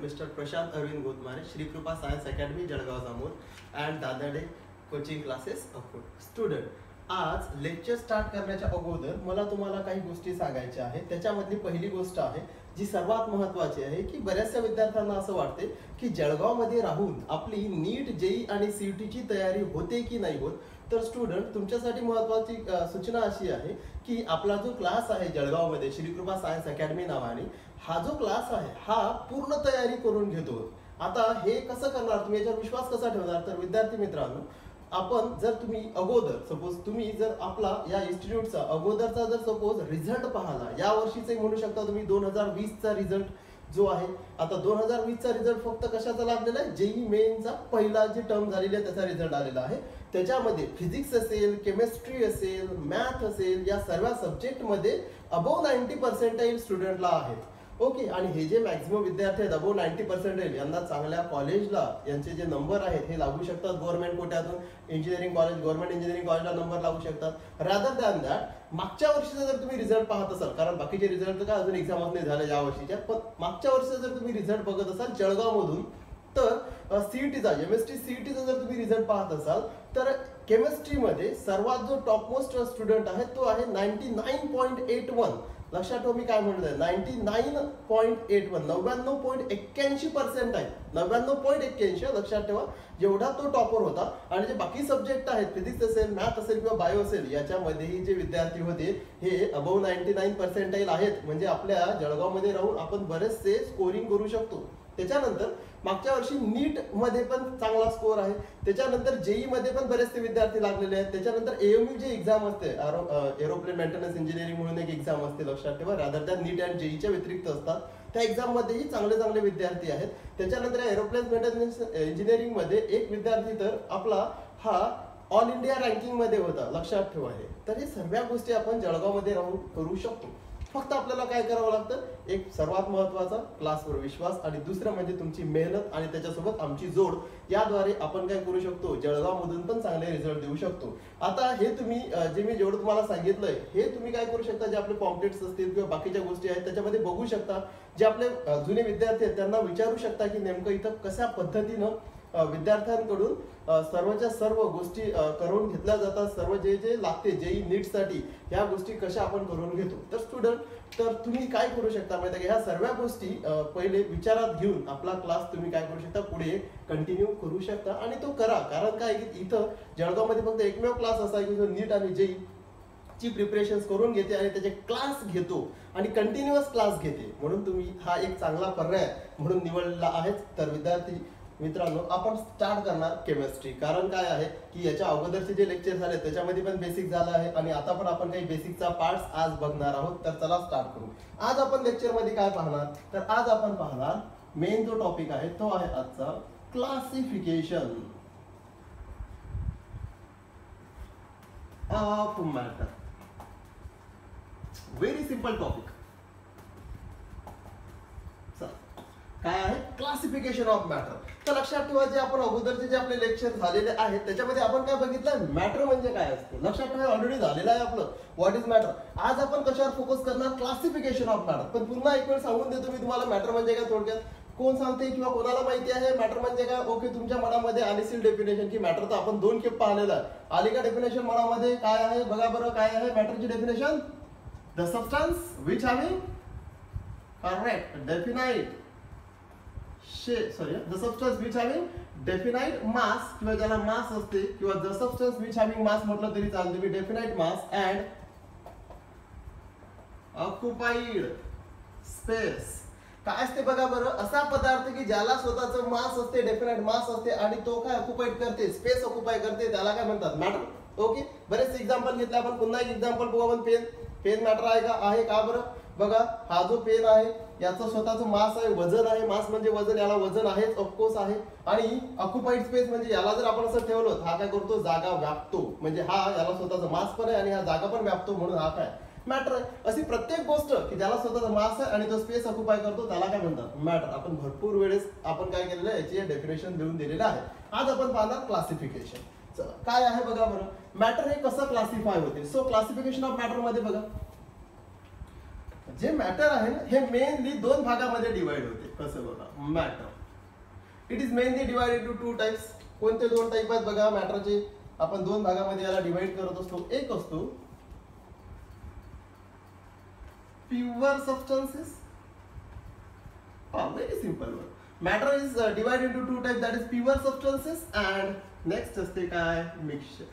Mr. Prashant Arvind Godmare, Shri Krupa Science Academy, Jalgaon Zamor, and Dadade coaching classes of student. आज lecture start करण्याच्या अगोदर मला तुम्हाला काही गोष्टी सांगायच्या आहेत. त्याच्यामधली पहिली गोष्ट आहे जी सर्वात महत्त्वाची आहे की बऱ्याचशा विद्यार्थ्यांना असं वाटते की जळगावमध्ये राहून आपली नीट जेई आणि सीईटीची तयारी होते की नाही होत. तर स्टुडंट तुमच्यासाठी महत्त्वाची सूचना अशी आहे की आपला जो क्लास आहे जळगावमध्ये श्रीकृपा सायन्स अकॅडमी नावाने, हा जो क्लास आहे हा पूर्ण तयारी करून घेतो. आता हे कसं करणार, तुम्ही याच्यावर विश्वास कसा ठेवणार? तर विद्यार्थी मित्रांनो, आपण जर तुम्ही अगोदर सपोज तुम्ही जर आपला या इन्स्टिट्यूटचा अगोदरचा जर सपोज रिझल्ट पाहिला, या वर्षीचे म्हणू शकता तुम्ही 2020चा रिझल्ट जो आहे, आता 2020चा रिझल्ट फक्त कशाचा लागलेला आहे? जेई मेनचा पहिला जी टर्म झालेली आहे त्याचा रिझल्ट आलेला आहे. त्याच्यामध्ये फिजिक्स असेल, केमिस्ट्री असेल, मॅथ असेल, या सर्व सब्जेक्टमध्ये अबोव 90% स्टुडंटला आहेत. ओके, आणि हे जे मॅक्झिमम विद्यार्थी आहेत अबोव 90% यांना चांगल्या कॉलेजला यांचे जे नंबर आहेत हे लागू शकतात. गव्हर्नमेंट कोट्यातून इंजिनिअरिंग कॉलेज, गव्हर्नमेंट इंजिनिअरिंग कॉलेजला नंबर लागू शकतात. रादर दॅन दॅट मागच्या वर्षीचा जर तुम्ही रिझल्ट पाहत असाल, कारण बाकीचे रिझल्ट तर काय अजून एक्झाम नाही झाले या वर्षीच्या, पण मागच्या वर्षीचा जर तुम्ही रिझल्ट बघत असाल जळगावमधून, तर सीईटीचा एमएसटी सीईटीचा जर तुम्ही रिझल्ट पाहत असाल तर केमिस्ट्रीमध्ये सर्वात जो टॉपमोस्ट स्टुडंट आहे तो आहे 99.81. लक्षात ठेवा मी काय म्हणतोय, 99.81, 99.81% आहे. 99.81 लक्षात ठेवा, जेवढा तो टॉपर होता. आणि जे बाकी सब्जेक्ट आहेत, फिजिक्स असेल, मॅथ असेल किंवा बायो असेल, याच्यामध्येही जे विद्यार्थी होते हे अबोव 99% आहेत. म्हणजे आपल्या जळगावमध्ये राहून आपण बरेचसे स्कोरिंग करू शकतो. त्याच्यानंतर मागच्या वर्षी नीट मध्ये पण चांगला स्कोर आहे. त्याच्यानंतर जेई मध्ये पण बरेचसे विद्यार्थी लागलेले आहेत. त्याच्यानंतर एएमयू जी एक्झाम असते, एरोप्लेन मेंटेनन्स इंजिनिअरिंग म्हणून एक एक्झाम असते, लक्षात ठेवा, रादर दॅन नीट अँड जेईच्या व्यतिरिक्त असतात. त्या एक्झाम मध्येही चांगले चांगले विद्यार्थी आहेत. त्याच्यानंतर एरोप्लेन मेंटेनन्स इंजिनिअरिंग मध्ये एक विद्यार्थी तर आपला हा ऑल इंडिया रँकिंग मध्ये होता, लक्षात ठेवा. हे तर हे सर्व गोष्टी आपण जळगावमध्ये राहून करू शकतो. फक्त आपल्याला काय करावं लागतं, एक सर्वात महत्त्वाचा क्लासवर विश्वास, आणि दुसरं म्हणजे तुमची मेहनत आणि त्याच्यासोबत आमची जोड. याद्वारे आपण काय करू शकतो, जळगावमधून पण चांगले रिझल्ट देऊ शकतो. आता हे तुम्ही जे मी जेवढं तुम्हाला सांगितलंय हे तुम्ही काय करू शकता, जे आपले पॉम्पलेट्स असतील किंवा बाकीच्या गोष्टी आहेत त्याच्यामध्ये बघू शकता. जे आपले जुने विद्यार्थी आहेत त्यांना विचारू शकता की नेमकं इथं कशा पद्धतीनं विद्यार्थ्यांकडून सर्वच्या सर्व गोष्टी करून घेतल्या जातात. सर्व जे जे लागते जेई नीटसाठी ह्या गोष्टी कशा आपण करून घेतो. तर स्टुडंट, तर तुम्ही काय करू शकता माहिती आहे का, ह्या सर्व गोष्टी पहिले विचारात घेऊन आपला क्लास तुम्ही काय करू शकता, पुढे कंटिन्यू करू शकता. आणि तो करा, कारण काय की इथं जळगावमध्ये फक्त एकमेव क्लास असा आहे की जो नीट आणि जेई ची प्रिपरेशन करून घेते आणि त्याचे क्लास घेतो आणि कंटिन्युअस क्लास घेते. म्हणून तुम्ही हा एक चांगला पर्याय म्हणून निवडला आहेच. तर विद्यार्थी मित्रांनो, आपण स्टार्ट करणार केमिस्ट्री. कारण काय आहे की याच्या अगोदरचे जे लेक्चर झाले त्याच्यामध्ये पण बेसिक झालं आहे आणि आता पण आपण काही बेसिकचा पार्ट्स आज बघणार आहोत. तर चला स्टार्ट करू. आज आपण लेक्चर मध्ये काय पाहणार, तर आज आपण पाहणार मेन जो टॉपिक आहे तो आहे आजचा classification of matter. Very simple topic. काय आहे, क्लासिफिकेशन ऑफ मॅटर. तर लक्षात ठेवा, जे आपण अगोदरचे जे आपले लेक्चर झालेले आहेत त्याच्यामध्ये आपण काय बघितलं, मॅटर म्हणजे काय असते. लक्षात ठेवा, ऑलरेडी झालेलं आहे आपलं व्हॉट इज मॅटर. आज आपण कशावर फोकस करणार, क्लासिफिकेशन ऑफ मॅटर. पण पुन्हा एक वेळ सांगून देतो मी तुम्हाला, मॅटर म्हणजे काय थोडक्यात. कोण सांगते किंवा कोणाला माहिती आहे मॅटर म्हणजे काय? ओके, तुमच्या मनामध्ये आलीशील डेफिनेशन की मॅटर तर आपण 2 खेप पाहिलेलं आहे. आली का डेफिनेशन मनामध्ये? काय आहे बघा बरं, काय आहे मॅटरची definition? The substance which having correct definite the substance which having definite mass, किंवा ज्याला मास असते, किंवा the substance which having mass म्हटलं तरी चालते, मी definite mass and occupied space. काय असते बघा बरं, असा पदार्थ की ज्याला स्वतःचं मास असते, डेफिनाइट मास असते, आणि तो काय ऑक्युपाइड करते, स्पेस ऑक्युपाय करते, त्याला काय म्हणतात, मॅटर. ओके, बरेच एक्झाम्पल घेतले आपण. पुन्हा एक एक्झाम्पल बघू आपण. पेन मॅटर आहे का? आहे का बरं? बघा, हा जो पेन आहे याचं स्वतःचं मास आहे, वजन आहे. मास म्हणजे वजन, याला वजन आहेच ऑफकोर्स आहे. आणि ऑक्युपाइड स्पेस म्हणजे याला जर आपण असं ठेवलं, हा काय करतो, जागा व्यापतो. म्हणजे हा याला स्वतःचा मास पण आहे आणि हा जागा पण व्यापतो, म्हणून हा काय मॅटर आहे. अशी प्रत्येक गोष्ट की ज्याला स्वतःचा मास आहे आणि तो स्पेस ऑक्युपाय करतो त्याला काय म्हणतात, मॅटर. आपण भरपूर वेळेस आपण काय केलेलं आहे, याची डेफिनेशन देऊन दिलेलं आहे. आज आपण पाहणार क्लासिफिकेशन. चला, काय आहे बघा बरं, मॅटर हे कसं क्लासिफाय होते. सो क्लासिफिकेशन ऑफ मॅटर मध्ये बघा, जे मॅटर आहे ना हे मेनली दोन भागामध्ये डिवाइड होते. कसं बघा, matter it is mainly divided to two types. कोणते दोन टाइप आहेत बघा मॅटरचे? आपण दोन भागामध्ये याला डिवाइड करत असतो. एक असतो pure substances. Very simple one. Matter is divided to two type, that is pure substances and next असते काय, मिक्सचर.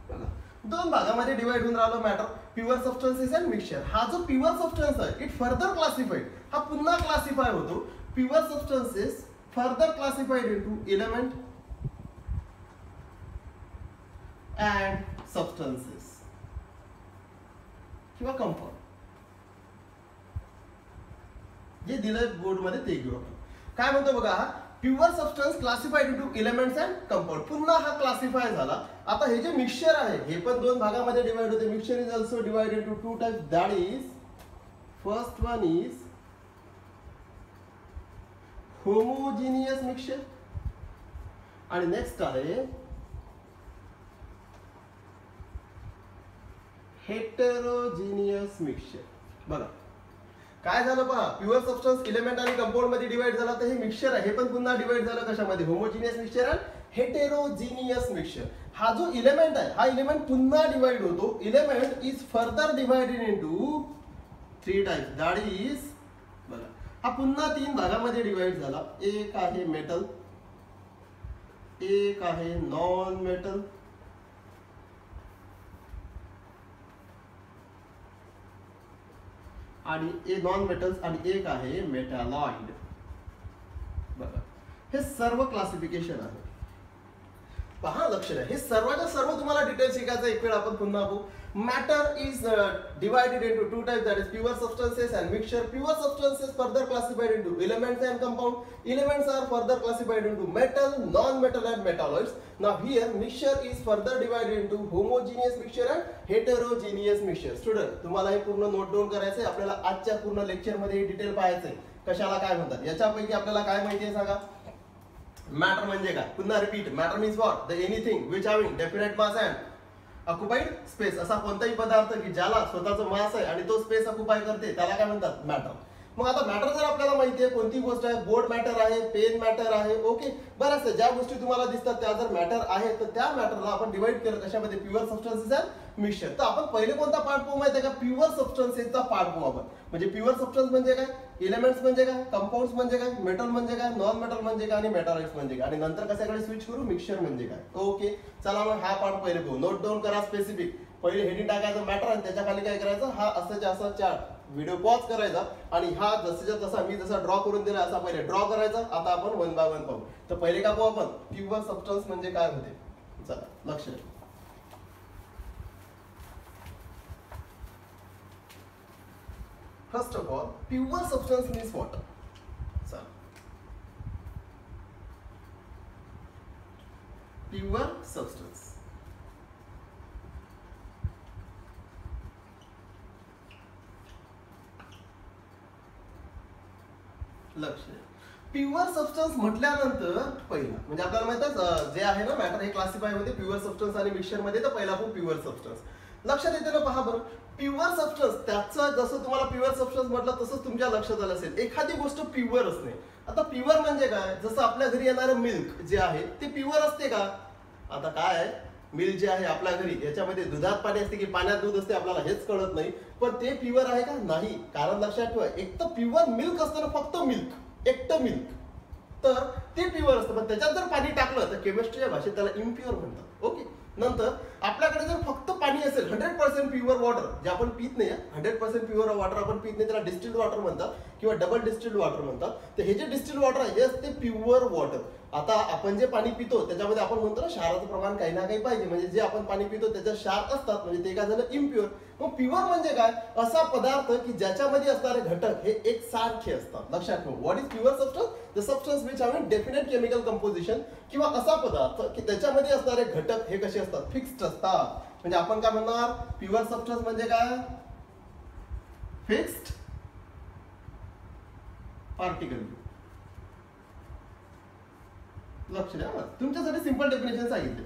बघा दोन भागामध्ये डिवाइड होऊन राहिलो matter, pure substances and mixture. हा जो प्युअर सबस्टन्स आहे इट फर्दर क्लासिफाईड, हा पुन्हा क्लासिफाय होतो. Pure substances further classified into element and substances किंवा कंपाऊंड. जे दिलं बोर्ड मध्ये ते घेऊ आपण. काय म्हणतो बघा, हा pure substance classified into elements and compound. पुन्हा हा क्लासिफाय झाला. आता हे जे मिक्सचर आहे हे पण दोन भागामध्ये डिवाइड होते. Mixture is also divided to two types, that is first one is homogeneous mixture आणि नेक्स्ट आहे हेटेरोजिनियस मिक्सचर. बघा काय झालं पहा, प्युअर सबस्टन्स एलिमेंट आणि कंपाऊंड मध्ये डिवाइड झाला, तर हे मिक्सचर आहे हे पण पुन्हा डिवाइड झालं कशामध्ये, होमोजिनियस मिक्सचर आणि हेटेरोजिनियस मिक्सचर. हा जो एलिमेंट आहे हा एलिमेंट पुन्हा डिवाइड होतो. Element is further divided into three types, that is बघा हा पुन्हा तीन भागामध्ये डिवाइड झाला. एक आहे मेटल, एक आहे नॉन मेटल आणि नॉन मेटल्स आणि एक आहे मेटॅलॉइड. बघा हे सर्व क्लासिफिकेशन आहे. पहा लक्ष द्या, हे सर्वांच्या सर्व तुम्हाला डिटेल शिकायचं. एक वेळ आपण पुन्हा बघू. Matter is divided into two types, that is pure substances and mixture. Pure substances further classified into elements and compound. Elements are further classified into metal, non-metal and metalloids. Now here mixture is further divided into homogeneous mixture and heterogeneous mixture. Student तुम्हाला हे पूर्ण note down करायचंय. आपल्याला आजच्या पूर्ण lecture मध्ये detail पाहायचंय कशाला काय म्हणतात. याच्यापैकी आपल्याला काय माहिती आहे सांगा. मॅटर म्हणजे काय, पुन्हा repeat. Matter means what, the anything which having definite mass and occupied space. असा कोणताही पदार्थ की ज्याला स्वतःचं मास आहे आणि तो स्पेस ऑक्युपाय करते त्याला काय म्हणतात, मॅटर. मग आता मॅटर जर आपल्याला माहिती आहे कोणती गोष्ट आहे, बोर्ड मॅटर आहे, पेन मॅटर आहे, ओके बरंच ज्या गोष्टी तुम्हाला दिसतात त्या जर मॅटर आहे तर त्या मॅटरला आपण डिवाइड केलं कशामध्ये, प्युअर सबस्टन्सेस अँड मिक्सचर. तर आपण पहिले कोणता पार्ट पाहू माहिती आहे का, प्युअर सबस्टन्सेसचा पार्ट पाहू आपण. म्हणजे प्युअर सबस्टन्स म्हणजे काय, एलिमेंट्स म्हणजे काय, कंपाऊंड्स म्हणजे काय, मेटल म्हणजे काय, नॉन मेटल म्हणजे काय आणि मेटॉलाइट्स म्हणजे काय, आणि नंतर कशाकडे स्विच करू, मिक्सचर म्हणजे काय. ओके चला मग हा पार्ट पहिले पाहू. नोट डाऊन करा स्पेसिफिक. पहिले हेडिंग टाकायचं मॅटर आणि त्याच्या खाली काय करायचं, हा असं असा चार्ट व्हिडिओ पॉज करायचा आणि हा जसं तसा मी जसा ड्रॉ करून दिला असा पहिले ड्रॉ करायचा. आता आपण वन बाय वन पाहू. तर पहिले का पाहू आपण, प्युअर सबस्टन्स म्हणजे काय होते. चला लक्ष द्या. First of all pure substance means what. चला प्युअर सबस्टन्स लक्ष. प्युअर सबस्टन्स म्हटल्यानंतर पहिला म्हणजे आपल्याला माहित आहे जे आहे ना मॅटर हे क्लासिफाय होते प्युअर सबस्टन्स आणि मिक्सचर मध्ये. तर पहिला खूप प्युअर सबस्टन्स लक्षात येते ना. पहा बरं, प्युअर सबस्टन्स त्याचं जसं तुम्हाला प्युअर सबस्टन्स म्हटलं तसंच तुमच्या लक्षात आलं असेल एखादी गोष्ट प्युअर असणे. आता प्युअर म्हणजे काय, जसं आपल्या घरी येणारं मिल्क जे आहे ते प्युअर असते का. आता काय आहे, मिल्क जे आहे आपल्या घरी याच्यामध्ये दुधात पाणी असते की पाण्यात दूध असते आपल्याला हेच कळत नाही. पण ते प्युअर आहे का, नाही. कारण लक्षात ठेवा, एक तर प्युअर मिल्क असतं ना, फक्त मिल्क, एकटं मिल्क, तर ते प्युअर असतं. पण त्याच्यात जर पाणी टाकलं तर केमिस्ट्रीच्या भाषेत त्याला इम्प्युअर म्हणतात. ओके. नंतर आपल्याकडे जर फक्त पाणी असेल 100% प्युअर वॉटर जे आपण पित नाही, 100% प्युअर वॉटर आपण पित नाही, त्याला डिस्टिल्ड वॉटर म्हणतात किंवा डबल डिस्टिल्ड वॉटर म्हणतात. तर हे जे डिस्टिल्ड वॉटर आहे हे असते प्युअर वॉटर. आता आपण जे पाणी पितो त्याच्यामध्ये आपण म्हणतो ना क्षाराचं प्रमाण काही ना काही पाहिजे. म्हणजे जे आपण पाणी पितो त्याच्यात क्षार असतात, म्हणजे ते काय झालं, इम्प्युअर. मग प्युअर म्हणजे काय, असा पदार्थ की ज्याच्यामध्ये असणारे घटक हे एक सारखे असतात. लक्षात ठेवा. What is pure substance, the substance which have definite chemical composition. किंवा असा पदार्थ की त्याच्यामध्ये असणारे घटक हे कसे असतात, फिक्स्ड असतात. म्हणजे आपण काय म्हणणार, प्युअर सबस्टन्स म्हणजे काय, फिक्स्ड पार्टिकल. लक्ष द्या, तुमच्यासाठी सिंपल डेफिनेशन सांगितले.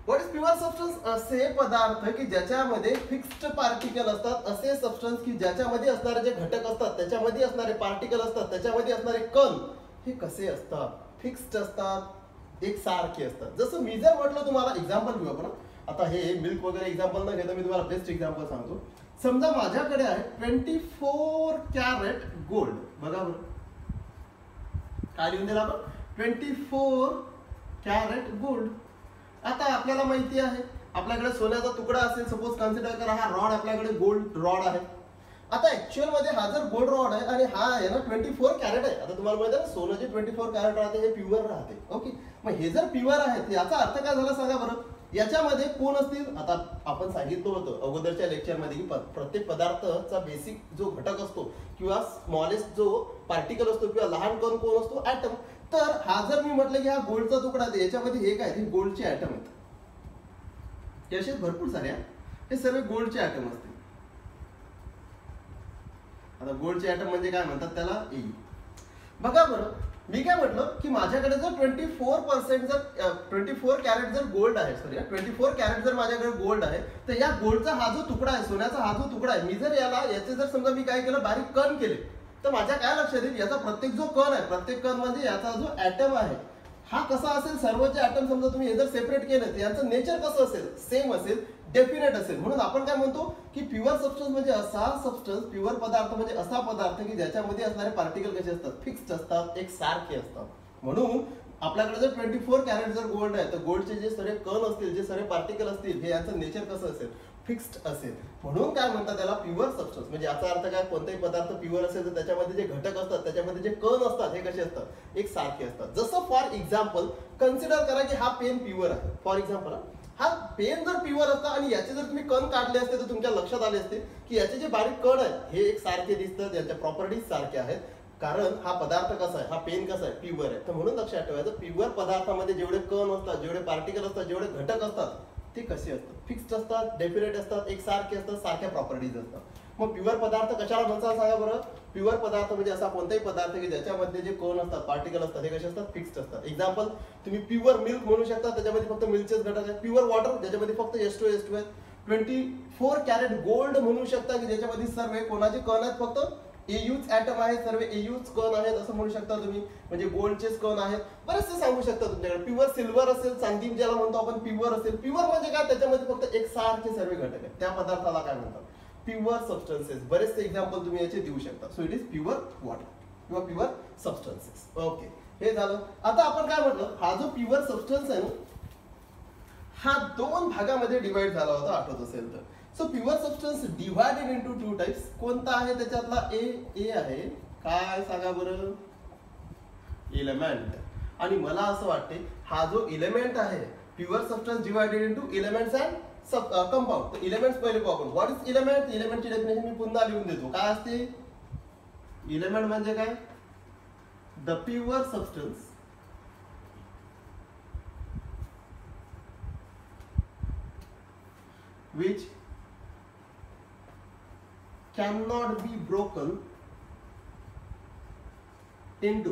What is pure substance? असे पदार्थ की ज्याच्यामध्ये फिक्स्ड पार्टिकल असतात, असे सबस्टन्स की ज्याच्यामध्ये असणारे जे घटक असतात, त्याच्यामध्ये असणारे पार्टिकल असतात, त्याच्यामध्ये असणारे कण हे कसे असतात? फिक्स्ड असतात, एक सारखे असतात. जसं मी जर म्हटलं तुम्हाला, एक्झाम्पल घेऊ आपण. आता हे मिल्क वगैरे एक्झाम्पल न घेता मी तुम्हाला बेस्ट एक्झाम्पल सांगतो. समजा माझ्याकडे आहे 24 कॅरेट गोल्ड. बघा बरं काय लिहून दिलं आपण? 24 कॅरेट गोल्ड. आता आपल्याला माहिती आहे आपल्याकडे सोन्याचा तुकडा असेल, सपोज कन्सिडर करा हा रॉड आपल्याकडे गोल्ड रॉड आहे. आता ऍक्च्युअल मध्ये हा जर गोल्ड रॉड आहे आणि हा आहे ना 24 कॅरेट आहे. आता तुम्हाला माहिती आहे सोनं जे 24 कॅरेट राहते हे प्युअर राहते. ओके, मग हे जर प्युअर आहे याचा अर्थ काय झाला सांगा बरं? याच्यामध्ये कोण असतील? आता आपण सांगितलं होतं अगोदरच्या लेक्चरमध्ये की प्रत्येक पदार्थाचा बेसिक जो घटक असतो किंवा स्मॉलेस्ट जो पार्टिकल असतो किंवा लहान कण कोण असतो? ऍटम. तर हा जर मी म्हटलं की हा गोल्डचा तुकडा आहे, याच्यामध्ये हे काय? हे गोल्डचे ऍटम आहेत. हे असे भरपूर सारे हे सर्व गोल्डचे ऍटम असतील. आता गोल्डचे ऍटम म्हणजे काय म्हणतात त्याला? ए. बघा बरं मी काय म्हटलं की माझ्याकडे जर 24% जर 24 कॅरेट जर गोल्ड आहे, सॉरी 24 कॅरेट जर माझ्याकडे गोल्ड आहे, तर या गोल्डचा हा जो तुकडा आहे, सोन्याचा हा जो तुकडा आहे, मी जर याचे जर समजा मी काय केलं, बारीक कण केले, तर माझ्या काय लक्षात येईल? याचा प्रत्येक जो कण आहे, प्रत्येक कण म्हणजे याचा जो ऍटम आहे हा कसा असेल? सर्वचे ऍटम समजा तुम्ही हे जर सेपरेट केलं तर यांचं नेचर कसं असेल? सेम असेल, डेफिनेट असेल. म्हणून आपण काय म्हणतो की प्युअर सबस्टन्स म्हणजे असा सबस्टन्स, प्युअर पदार्थ म्हणजे असा पदार्थ की ज्याच्यामध्ये असणारे पार्टिकल कसे असतात? फिक्स्ड असतात, एक सारखे असतात. म्हणून आपल्याकडे जर 24 कॅरेट जर गोल्ड आहे तर गोल्डचे जे सर्व कण असतील, जे सर्व पार्टिकल असतील, हे यांचं नेचर कसं असेल? फिक्स्ड असेल. म्हणून काय म्हणतात त्याला? Pure substance. म्हणजे याचा अर्थ काय? कोणताही पदार्थ प्युअर असेल तर त्याच्यामध्ये जे घटक असतात, त्याच्यामध्ये जे कण असतात हे कसे असतात? एक सारखे असतात. जसं फॉर एक्झाम्पल कन्सिडर करा की हा पेन प्युअर आहे. फॉर एक्झाम्पल हा पेन जर प्युअर असता आणि याचे जर तुम्ही कण काढले असते तर तुमच्या लक्षात आले असते की याचे जे बारीक कण आहेत हे एक सारखे दिसतात, यांच्या प्रॉपर्टीज सारख्या आहेत. कारण हा पदार्थ कसा आहे? हा पेन कसा आहे? प्युअर आहे. तर म्हणून लक्षात ठेवायचं प्युअर पदार्थामध्ये जेवढे कण असतात, जेवढे पार्टिकल असतात, जेवढे घटक असतात ते कसे असतात? फिक्स्ड असतात, डेफिनेट असतात, एक सारखे असतात, सारख्या प्रॉपर्टीज असतात. मग प्युअर पदार्थ कशाला म्हणतात सांगा बरं? प्युअर पदार्थ म्हणजे असा कोणताही पदार्थ की ज्याच्यामध्ये जे कण असतात, पार्टिकल असतात, हे कसे असतात? फिक्स्ड असतात. एक्झाम्पल तुम्ही प्युअर मिल्क म्हणू शकता, त्याच्यामध्ये फक्त मिल्कचेच घटक आहेत. प्युअर वॉटर ज्याच्यामध्ये फक्त H2SO आहेत. 24 कॅरेट गोल्ड म्हणू शकता की ज्याच्यामध्ये सर्व कोणाचे कण आहेत? फक्त AUच ऍटम आहेत, सर्व AUच कण आहेत असं म्हणू शकता तुम्ही. म्हणजे गोल्डचेच कण आहेत, बरेचसे सांगू शकता तुमच्याकडे. प्युअर सिल्वर असेल, चांदी ज्याला म्हणतो आपण प्युअर असेल. प्युअर म्हणजे काय? त्याच्यामध्ये फक्त एक सारखे सर्व घटक आहेत. त्या पदार्थाला काय म्हणतात? Pure substances. बरेचसे एक्झाम्पल तुम्ही याचे देऊ शकता. So it is pure water किंवा प्युअर सबस्टन्सेस. ओके, हे झालं. आता आपण काय म्हटलं? हा जो प्युअर सबस्टन्स आहे ना, हा 2 भागामध्ये डिवाइड झाला होता, आठवत असेल तर. So pure substance divided into 2 types. कोणता आहे त्याच्यातला? ए आहे. काय सांगा बरं? एलिमेंट. आणि मला असं वाटते हा जो एलिमेंट आहे pure substance divided into elements and compound. तर एलिमेंट्स पहिले पाहू आपण. What is element? एलिमेंटची डेफिनेशन मी पुन्हा लिहून देतो. काय असते एलिमेंट म्हणजे? काय? The pure substance which cannot be broken into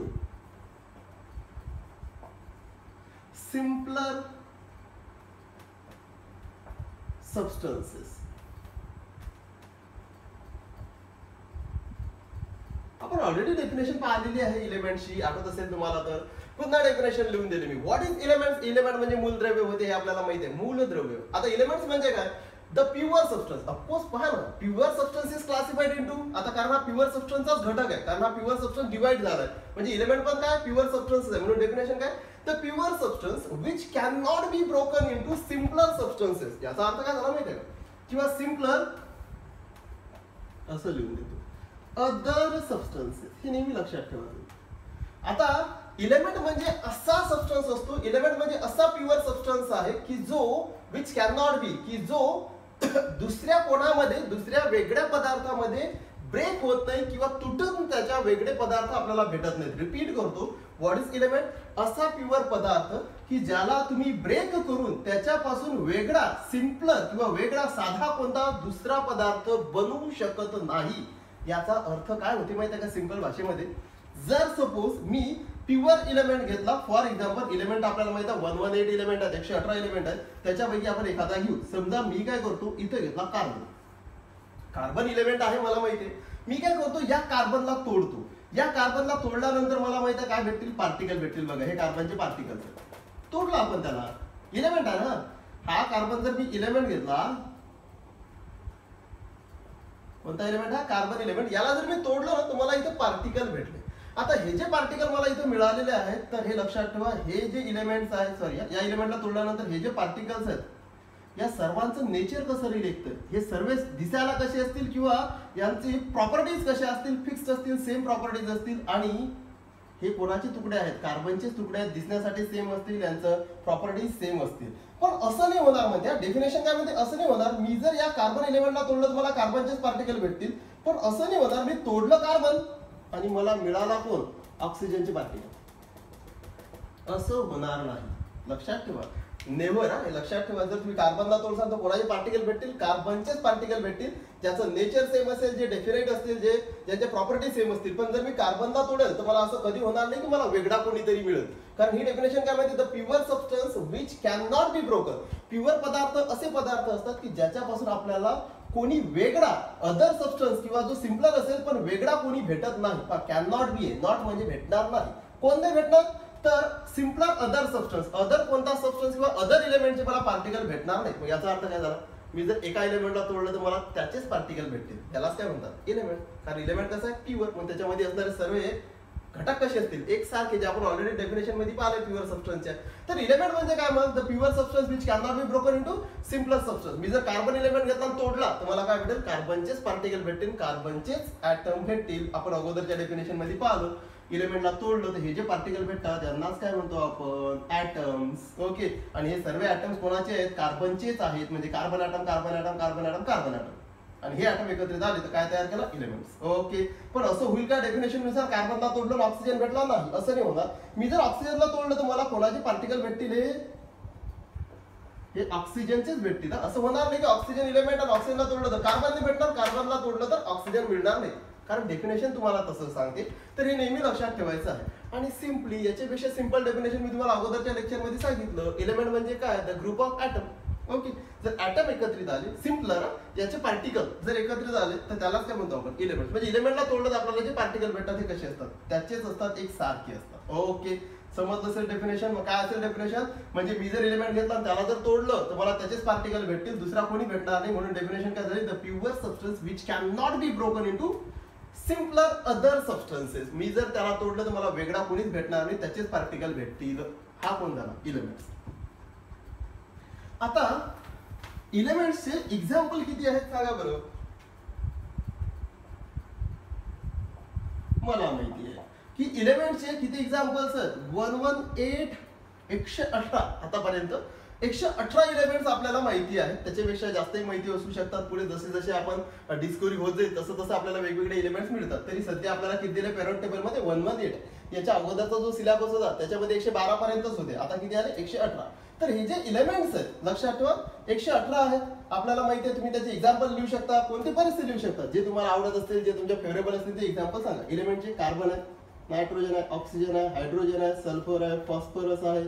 simpler substances. आपण ऑलरेडी डेफिनेशन पाहिलेली आहे एलिमेंटची, आठवत असेल तुम्हाला तर. पुन्हा डेफिनेशन लिहून दिली मी. What is elements? एलिमेंट म्हणजे मूलद्रव्य होते, हे आपल्याला माहिती आहे. मूलद्रव्य. आता एलिमेंट्स म्हणजे काय? The pure substance. ऑफकोर्स पहा ना, pure substance is classified into. आता कारण हा प्युअर सबस्टन्सचाच घटक आहे, कारण हा प्युअर सबस्टन्स डिवाइड झालाय, म्हणजे एलिमेंट पण काय? प्युअर सबस्टन्स आहे. म्हणून डेफिनेशन काय? The pure substance which can not be broken into simpler substances. याचा अर्थ काय झाला माहिती आहे का? किंवा सिम्पलर असं लिहून देतो. Other substances. हे नेहमी लक्षात ठेवा. आता एलिमेंट म्हणजे असा सबस्टन्स असतो, एलिमेंट म्हणजे असा प्युअर सबस्टन्स आहे की जो विच कॅन नॉट बी, की जो दुसऱ्या कोणामध्ये, दुसऱ्या वेगळ्या पदार्थामध्ये ब्रेक होत नाही किंवा तुटून त्याच्या वेगळे पदार्थ आपल्याला भेटत नाहीत. रिपीट करतो. What is element? असा प्युअर पदार्थ की ज्याला तुम्ही ब्रेक करून त्याच्यापासून वेगळा, सिम्पलर किंवा वेगळा साधा कोणता दुसरा पदार्थ बनवू शकत नाही. याचा अर्थ काय होते माहिती आहे का सिंपल भाषेमध्ये? जर सपोज मी प्युअर इलेमेंट घेतला, फॉर एक्झाम्पल इलेमेंट आपल्याला माहिती आहे 118 इलेमेंट आहेत, 118 इलेमेंट आहेत, त्याच्यापैकी आपण एखादा घेऊ. समजा मी काय करतो, इथं घेतला कार्बन. कार्बन इलेमेंट आहे मला माहिती आहे. मी काय करतो, या कार्बनला तोडतो. या कार्बनला तोडल्यानंतर मला माहिती आहे काय भेटतील, पार्टिकल भेटतील. बघा हे कार्बनचे पार्टिकल्स तोडला आपण, त्याला इलेमेंट आहे ना. हा कार्बन जर मी इलेमेंट घेतला, कोणता इलेमेंट हा कार्बन इलेमेंट, याला जर मी तोडलं ना तर मला इथे पार्टिकल भेटले. आता हे जे पार्टिकल मला इथे मिळालेले आहेत, तर हे लक्षात ठेवा, हे जे इलेमेंट्स आहेत, सॉरी या इलेमेंटला तोडल्यानंतर हे जे पार्टिकल्स आहेत, या सर्वांचं नेचर कसं रिलेक्ट, हे सर्व दिसायला कसे असतील किंवा यांची प्रॉपर्टीज कशा असतील, फिक्स्ड असतील, सेम प्रॉपर्टीज असतील. आणि हे कोणाचे तुकडे आहेत, कार्बनचे तुकडे आहेत, दिसण्यासाठी सेम असतील, यांचं प्रॉपर्टीज सेम असतील. पण असं नाही होणार, म्हणजे डेफिनेशन काय म्हणते, असं नाही होणार. मी जर या कार्बन इलेमेंटला तोडलं तर मला कार्बनचेच पार्टिकल भेटतील. पण असं नाही होणार, मी तोडलं कार्बन आणि मला मिळाला कोण, ऑक्सिजनचे पार्टिकल. असं होणार नाही, लक्षात ठेवा. नेव्हर. हे लक्षात ठेवा, जर तुम्ही कार्बनला तोडसाल तर कोणाचे पार्टिकल भेटतील, कार्बनचेच पार्टिकल भेटतील, ज्याचं नेचर सेम असेल, जे डेफिनेट असतील, ज्याच्या प्रॉपर्टी सेम असतील. पण जर मी कार्बनला तोडेल तर मला असं कधी होणार नाही की मला वेगळा कोणीतरी मिळेल. कारण ही डेफिनेशन काय माहिती, the pure substance which can not be broken. Pure पदार्थ असे पदार्थ असतात की ज्याच्यापासून आपल्याला कोणी वेगळा, अदर सबस्टन्स किंवा जो सिम्पलर असेल पण वेगळा कोणी भेटत नाही. कॅन नॉट बी, नॉट म्हणजे भेटणार नाही. कोण नाही भेटणार, तर सिम्पलर अदर सबस्टन्स. अदर कोणता सबस्टन्स किंवा अदर इलेमेंटचे मला पार्टिकल भेटणार नाही. मग याचा अर्थ काय झाला, मी जर एका इलेमेंटला तोडलं तर मला त्याचेच पार्टिकल भेटतील. त्यालाच काय म्हणतात, इलेमेंट. कारण इलेमेंट कसं आहे, प्युअर. मग त्याच्यामध्ये असणारे सर्व घटक कसे असतील, एकसारखे, जे आपण ऑलरेडी डेफिनेशन मध्ये पाहिले प्युअर सबस्टन्सच्या. तर इलेमेंट म्हणजे काय, मग the pure substance which can not be broken into simpler substance. मी जर कार्बन इलेमेंट घेतला आणि तोडला तर मला काय भेटेल, कार्बनचेच पार्टिकल भेटतील, कार्बनचेच ऍटम भेटतील. आपण अगोदरच्या डेफिनेशन मध्ये पाहिलं, इलेमेंटला तोडलं तर हे जे पार्टिकल भेटतात त्यांनाच काय म्हणतो आपण, ऍटम्स. ओके. आणि हे सर्व ऍटम्स कोणाचे आहेत, कार्बनचेच आहेत. म्हणजे carbon atom, carbon atom, carbon atom, carbon atom. आणि हे ऍटम एकत्रित आले तर काय तयार केलं, इलेमेंट्स. ओके. पण असं होईल का, डेफिनेशन नुसार कार्बनला तोडलं ऑक्सिजन भेटला नाही, असं नाही होणार. मी जर ऑक्सिजनला तोडलं तर मला कोणाचे पार्टिकल भेटतील, हे ऑक्सिजनचेच भेटतील. असं होणार नाही की ऑक्सिजन इलेमेंट आणि ऑक्सिजनला तोडलं तर कार्बन नाही भेटणार, कार्बनला तोडलं तर ऑक्सिजन मिळणार नाही. कारण डेफिनेशन तुम्हाला तसं सांगते. तर हे नेहमी लक्षात ठेवायचं आहे. आणि सिम्पली याच्यापेक्षा सिंपल डेफिनेशन मी तुम्हाला अगोदरच्या लेक्चरमध्ये सांगितलं. इलेमेंट म्हणजे काय, the group of atom. Okay. जर ऍटम एकत्रित आले, सिम्पलर, याचे पार्टिकल जर एकत्रित आले तर त्यालाच काय म्हणतो आपण, इलेमेंट. म्हणजे इलेमेंटला तोडलं तर आपल्याला जे पार्टिकल भेटतात ते कसे असतात, त्याचेच असतात, एक सारखे असतात. ओके. समजलं असेल डेफिनेशन. मग काय असेल डेफिनेशन, म्हणजे मी जर इलेमेंट घेतला त्याला जर तोडलं तर मला त्याचेच पार्टिकल भेटतील, दुसरा कोणी भेटणार नाही. म्हणून डेफिनेशन काय झाली, the pure substance which can not be broken into simpler other substances. मी जर त्याला तोडलं तर मला वेगळा कोणीच भेटणार नाही, त्याचेच पार्टिकल भेटतील. हा कोण झाला, इलेमेंट्स. आता इलेमेंट्सचे एक्झाम्पल किती आहेत सांगा बरं. मला माहिती आहे की इलेमेंट्सचे किती एक्झाम्पल्स आहेत, 118, 118. आतापर्यंत 118 इलेमेंट्स आपल्याला माहिती आहेत. त्याच्यापेक्षा जास्तही माहिती असू शकतात पुढे, जसे जसे आपण डिस्कवरी होत जाईल तसं तसं आपल्याला वेगवेगळे इलेमेंट्स मिळतात. तरी सध्या आपल्याला किती दिले, पेरियड टेबल मध्ये 118. याच्या अगोदरचा जो सिलेबस होता त्याच्यामध्ये 112 पर्यंतच होते, आता किती आले, 118. तर हे जे इलेमेंट्स आहेत, लक्षात ठेवा 118 आहेत. आपल्याला माहिती आहे, तुम्ही त्याचे एक्झाम्पल लिहू शकता, कोणते बरेचसे लिहू शकता, जे तुम्हाला आवडत असतील, जे तुमच्या फेवरेबल असतील ते एक्झाम्पल सांगा. इलेमेंटचे कार्बन आहे, नायट्रोजन आहे, ऑक्सिजन आहे, हायड्रोजन आहे, सल्फर आहे, फॉस्फरस आहे,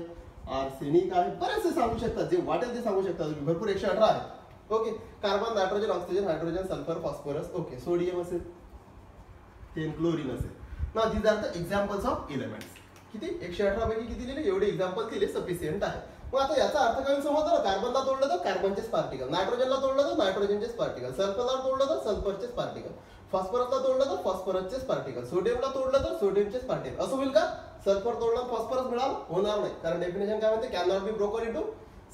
आर्सेनिक आहे, बरेचसे सांगू शकतात, जे वाटेल ते सांगू शकता तुम्ही. भरपूर 118 आहे. Okay. Carbon, nitrogen, oxygen, hydrogen, sulphur, phosphorus. Okay. Sodium असेल, then क्लोरीन असेल. Now these are the examples of elements. किती, 118 पैकी किती दिले, एवढे एक्झाम्पल दिले, सफिशियंट आहे. मग आता याचा अर्थ काय समजलं, कार्बनला तोडलं तर कार्बनचेच पार्टिकल, नायट्रोजनला तोडलं तर नायट्रोजनचेच पार्टिकल, सल्फरला तोडलं तर सल्फरचेच पार्टिकल, फॉस्फरसला तोडलं तर फॉस्फरसचेच पार्टिकल, सोडियमला तोडलं तर सोडियमचेच पार्टिकल. असं होईल का, सल्फर तोडलं फॉस्फरस मिळालं, होणार नाही. कारण डेफिनेशन काय म्हणते, can not be broken into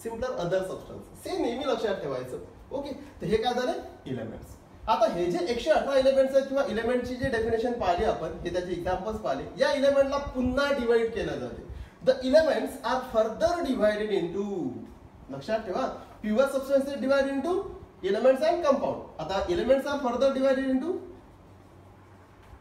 simpler other substance. हे नेहमी लक्षात ठेवायचं. ओके. तर हे काय झाले, इलेमेंट्स. आता हे जे 118 इलेमेंट्स आहेत किंवा इलेमेंटची जे डेफिनेशन पाहिली आपण, हे त्याचे एक्झाम्पल्स पाहिले, या इलेमेंटला पुन्हा डिवाइड केलं जाते. The elements are further divided into, लक्षात ठेवा, pure substance is divided into elements and compound. आता elements are further divided into,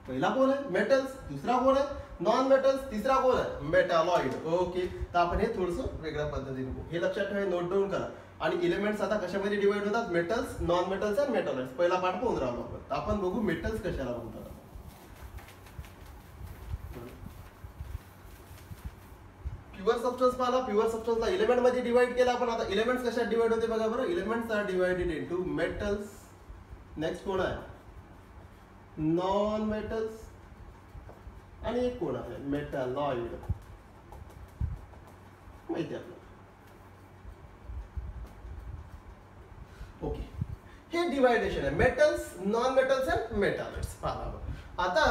पहिला कोण आहे, मेटल्स, दुसरा कोण आहे, नॉन मेटल्स, तिसरा कोण आहे, मेटॅलॉइड. ओके. तर आपण हे थोडंसं वेगळ्या पद्धतीने हे लक्षात ठेवा, नोट डाऊन करा. आणि एलिमेंट्स आता कशामध्ये डिवाइड होतात, मेटल्स, नॉन मेटल्स आणि मेटॅलॉइड्स. पहिला पाठ पाहून राहिलो आपण. आपण बघू मेटल्स कशाला म्हणतात. प्युअर सबस्टन्स पाहिला. प्युअर सबस्टन्सला एलिमेंट मध्ये डिवाइड केला आपण. आता एलिमेंट्स कशात डिवाइड होते बघा बरं. Elements are divided into metals. Next कोण आहे? Non metals. आणि एक कोण आहे? मेटॅलॉइड. माहिती आपल्याला. ओके, हे डिवायडेशन आहे. Metals, non metals and metalloids. आता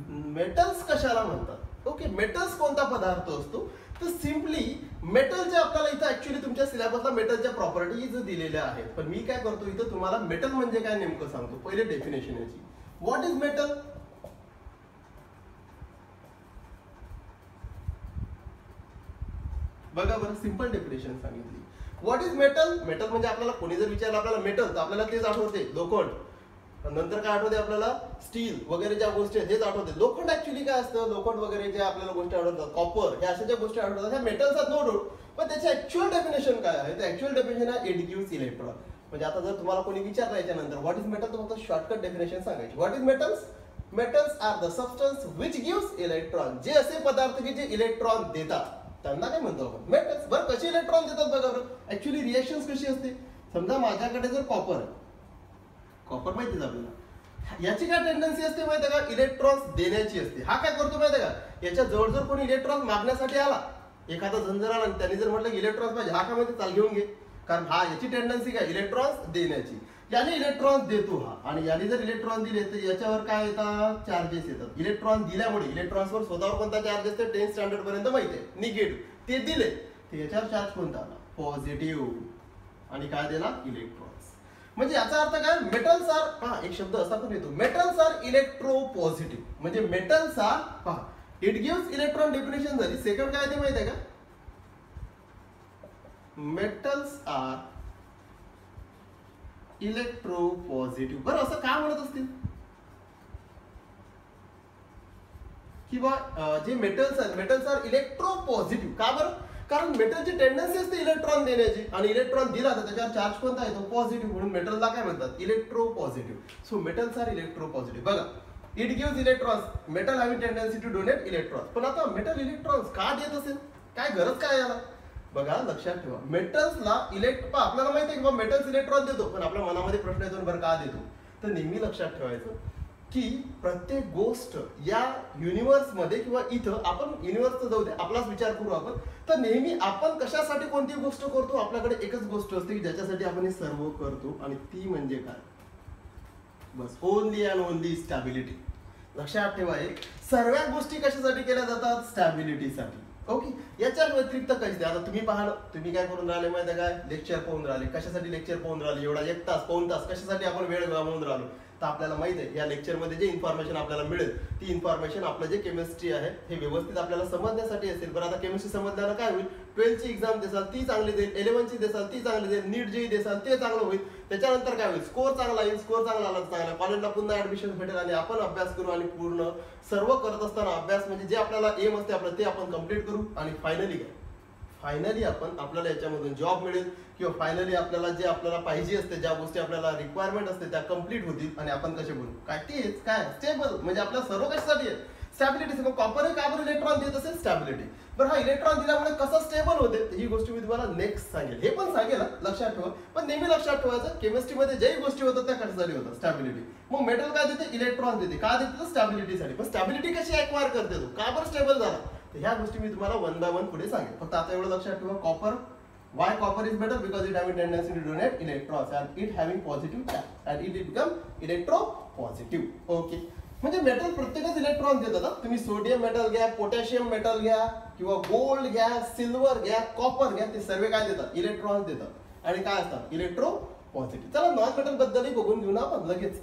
मेटल्स कशाला म्हणतात? ओके, मेटल्स कोणता पदार्थ असतो? तर सिम्पली मेटलच्या आपल्याला इथं ऍक्च्युअली तुमच्या सिलेबसला मेटलच्या प्रॉपर्टीज दिलेल्या आहेत. पण मी काय करतो इथं तुम्हाला मेटल म्हणजे काय नेमकं सांगतो. पहिले डेफिनेशन याची. What is metal? बघा बरं, सिंपल डेफिनेशन सांगितली. What is metal? मेटल म्हणजे आपल्याला कोणी जर विचारलं आपल्याला मेटल तर आपल्याला तेच आठवते, लोखंड. नंतर काय आठवते आपल्याला? स्टील वगैरे ज्या गोष्टी आहेत हेच आठवते. लोखंड ऍक्च्युअली काय असतं? लोखंड वगैरे ज्या आपल्याला गोष्टी आठवतात, कॉपर, ह्या अशा ज्या गोष्टी आठवतात ह्या मेटल्स आहेत, नो डाऊट. पण त्याचे ऍक्च्युअल डेफिनेशन काय आहे? तर ऍक्च्युअल डेफिनेशन आहे इट गिव्स इलेक्ट्रॉन. म्हणजे आता जर तुम्हाला कोणी विचारलं याच्यानंतर व्हॉट इज मेटल, तर फक्त शॉर्टकट डेफिनेशन सांगायची. What is metals? Metals are the substance which gives electron. जे असे पदार्थ की जे इलेक्ट्रॉन देतात त्यांना काय म्हणतो आपण? मेटल्स. बरं, कसे इलेक्ट्रॉन देतात बघा बरं. ऍक्च्युअली रिएक्शन्स कशी असते? समजा माझ्याकडे जर कॉपर आहे, कॉपर माहितीच आपल्याला, याची काय टेंडन्सी असते माहिती आहे का? इलेक्ट्रॉन्स देण्याची असते. हा काय करतो माहिती आहे का? याच्या जवळ जर कोणी इलेक्ट्रॉन्स मागण्यासाठी आला, एखादा झंझर आला आणि त्यांनी जर म्हटलं की इलेक्ट्रॉन्स पाहिजे, हा काय म्हणते? चाल घेऊन घे. कारण हा याची टेंडन्सी काय? इलेक्ट्रॉन्स देण्याची. याने इलेक्ट्रॉन्स देतो हा, आणि याने जर इलेक्ट्रॉन दिले तर याच्यावर काय येतात? चार्जेस येतात. इलेक्ट्रॉन दिल्यामुळे इलेक्ट्रॉन्सवर स्वतःवर कोणता चार्ज असते? 10th स्टँडर्ड पर्यंत माहिती आहे, निगेटिव्ह. ते दिले तर याच्यावर चार्ज कोणता आला? पॉझिटिव्ह. आणि काय देणार? इलेक्ट्रॉन्स. म्हणजे याचा अर्थ काय? मेटल्स आर, पहा एक शब्द असा पण येतो, मेटल्स आर इलेक्ट्रो पॉझिटिव्ह. म्हणजे मेटल्स आर, पहा इट गिव्स इलेक्ट्रॉन डेफिनेशन झाली. सेकंड काय ते माहिती आहे का? Metals are electro positive. बरं, असं का म्हणत असतील? किंवा जे मेटल्स आहेत, मेटल्स आर इलेक्ट्रो पॉझिटिव्ह. का बरं? कारण मेटलची टेंडन्सी असते इलेक्ट्रॉन देण्याची, आणि इलेक्ट्रॉन दिला तर त्याच्यावर चार्ज कोणता येतो? पॉझिटिव्ह. म्हणून मेटलला काय म्हणतात? Electropositive. So metals are electro positive. बघा, it gives electrons. Metal having tendency to donate electrons. पण आता मेटल इलेक्ट्रॉन्स का देत असेल? काय गरज काय याला? बघा, लक्षात ठेवा, मेटल्सला आपल्याला माहिती आहे की मेटल्स इलेक्ट्रॉन देतो, पण आपल्या मनामध्ये प्रश्न येतो बरं का देतो? तर नेहमी लक्षात ठेवायचं की प्रत्येक गोष्ट या युनिव्हर्स मध्ये किंवा इथं, आपण युनिव्हर्सचं जाऊ दे, आपलाच विचार करू आपण, तर नेहमी आपण कशासाठी कोणती गोष्ट करतो? आपल्याकडे एकच गोष्ट असते की ज्याच्यासाठी आपण हे सर्व करतो, आणि ती म्हणजे काय? बस, ओनली अँड ओनली स्टॅबिलिटी. लक्षात ठेवा, सर्व गोष्टी कशासाठी केल्या जातात? स्टॅबिलिटीसाठी. ओके, याच्या व्यतिरिक्त काहीच नाही. आता तुम्ही पाहा, तुम्ही काय करून राहिले माहिती आहे काय? लेक्चर पाहून राहिले. कशासाठी लेक्चर पाहून राहिले? एवढा 1 तास, पाऊण तास कशासाठी आपण वेळ गमावून राहिलो? तर आपल्याला माहिती आहे या लेक्चरमध्ये जे इन्फॉर्मेशन आपल्याला मिळेल ती इन्फॉर्मेशन आपलं जे केमिस्ट्री आहे हे व्यवस्थित आपल्याला समजण्यासाठी असेल. बरं, आता केमिस्ट्री समजल्यानं काय होईल? 12th ची एक्झाम देसाल ती चांगली जाईल, 11th ची देसाल ती चांगली जाईल, नीट जेई देसाल ते चांगलं होईल. त्याच्यानंतर काय होईल? स्कोर चांगला येईल. स्कोर चांगला आला चांगला कॉलेजला पुन्हा ऍडमिशन भेटेल, आणि आपण अभ्यास करू, आणि पूर्ण सर्व करत असताना अभ्यास म्हणजे जे आपल्याला एम असते आपलं ते आपण कम्प्लीट करू, आणि फायनली काय? फायनली आपण आपल्याला याच्यामधून जॉब मिळेल, किंवा फायनली आपल्याला जे आपल्याला पाहिजे असते, ज्या गोष्टी आपल्याला रिक्वायरमेंट असते त्या कम्प्लीट होतील, आणि आपण कसे बनू? काय? तेच काय? स्टेबल. म्हणजे आपल्या सर्व कशासाठी आहे? स्टॅबिलिटी. कॉपर का बरं इलेक्ट्रॉन देत असेल? स्टॅबिलिटी. बरं, हा इलेक्ट्रॉन दिल्यामुळे कसं स्टेबल होते ही गोष्ट मी तुम्हाला नेक्स्ट सांगेल. हे पण सांगेल, लक्षात ठेवा. पण नेहमी लक्षात ठेवायचं, केमिस्ट्रीमध्ये ज्याही गोष्टी होतात त्या कशासाठी होतात? स्टॅबिलिटी. मग मेटल काय देते? इलेक्ट्रॉन देते. का देते? स्टॅबिलिटीसाठी. पण स्टॅबिलिटी कशी ऍक्वायर करते तो? का बरं स्टेबल झाला? तर ह्या गोष्टी मी तुम्हाला 1 by 1 पुढे सांगेल. फक्त आता एवढं लक्षात ठेवा, copper. Why copper is better? Because it having tendency to donate electrons and it having positive charge and it become electropositive. Okay. म्हणजे मेटल प्रत्येकच इलेक्ट्रॉन देतात. तुम्ही सोडियम मेटल घ्या, पोटॅशियम मेटल घ्या, किंवा गोल्ड घ्या, सिल्वर घ्या, कॉपर घ्या, ते सर्व काय देतात? इलेक्ट्रॉन्स देतात. आणि काय असतात? इलेक्ट्रोपॉझिटिव्ह. चला नॉन मेटल बद्दलही बघून घेऊ ना आपण लगेच.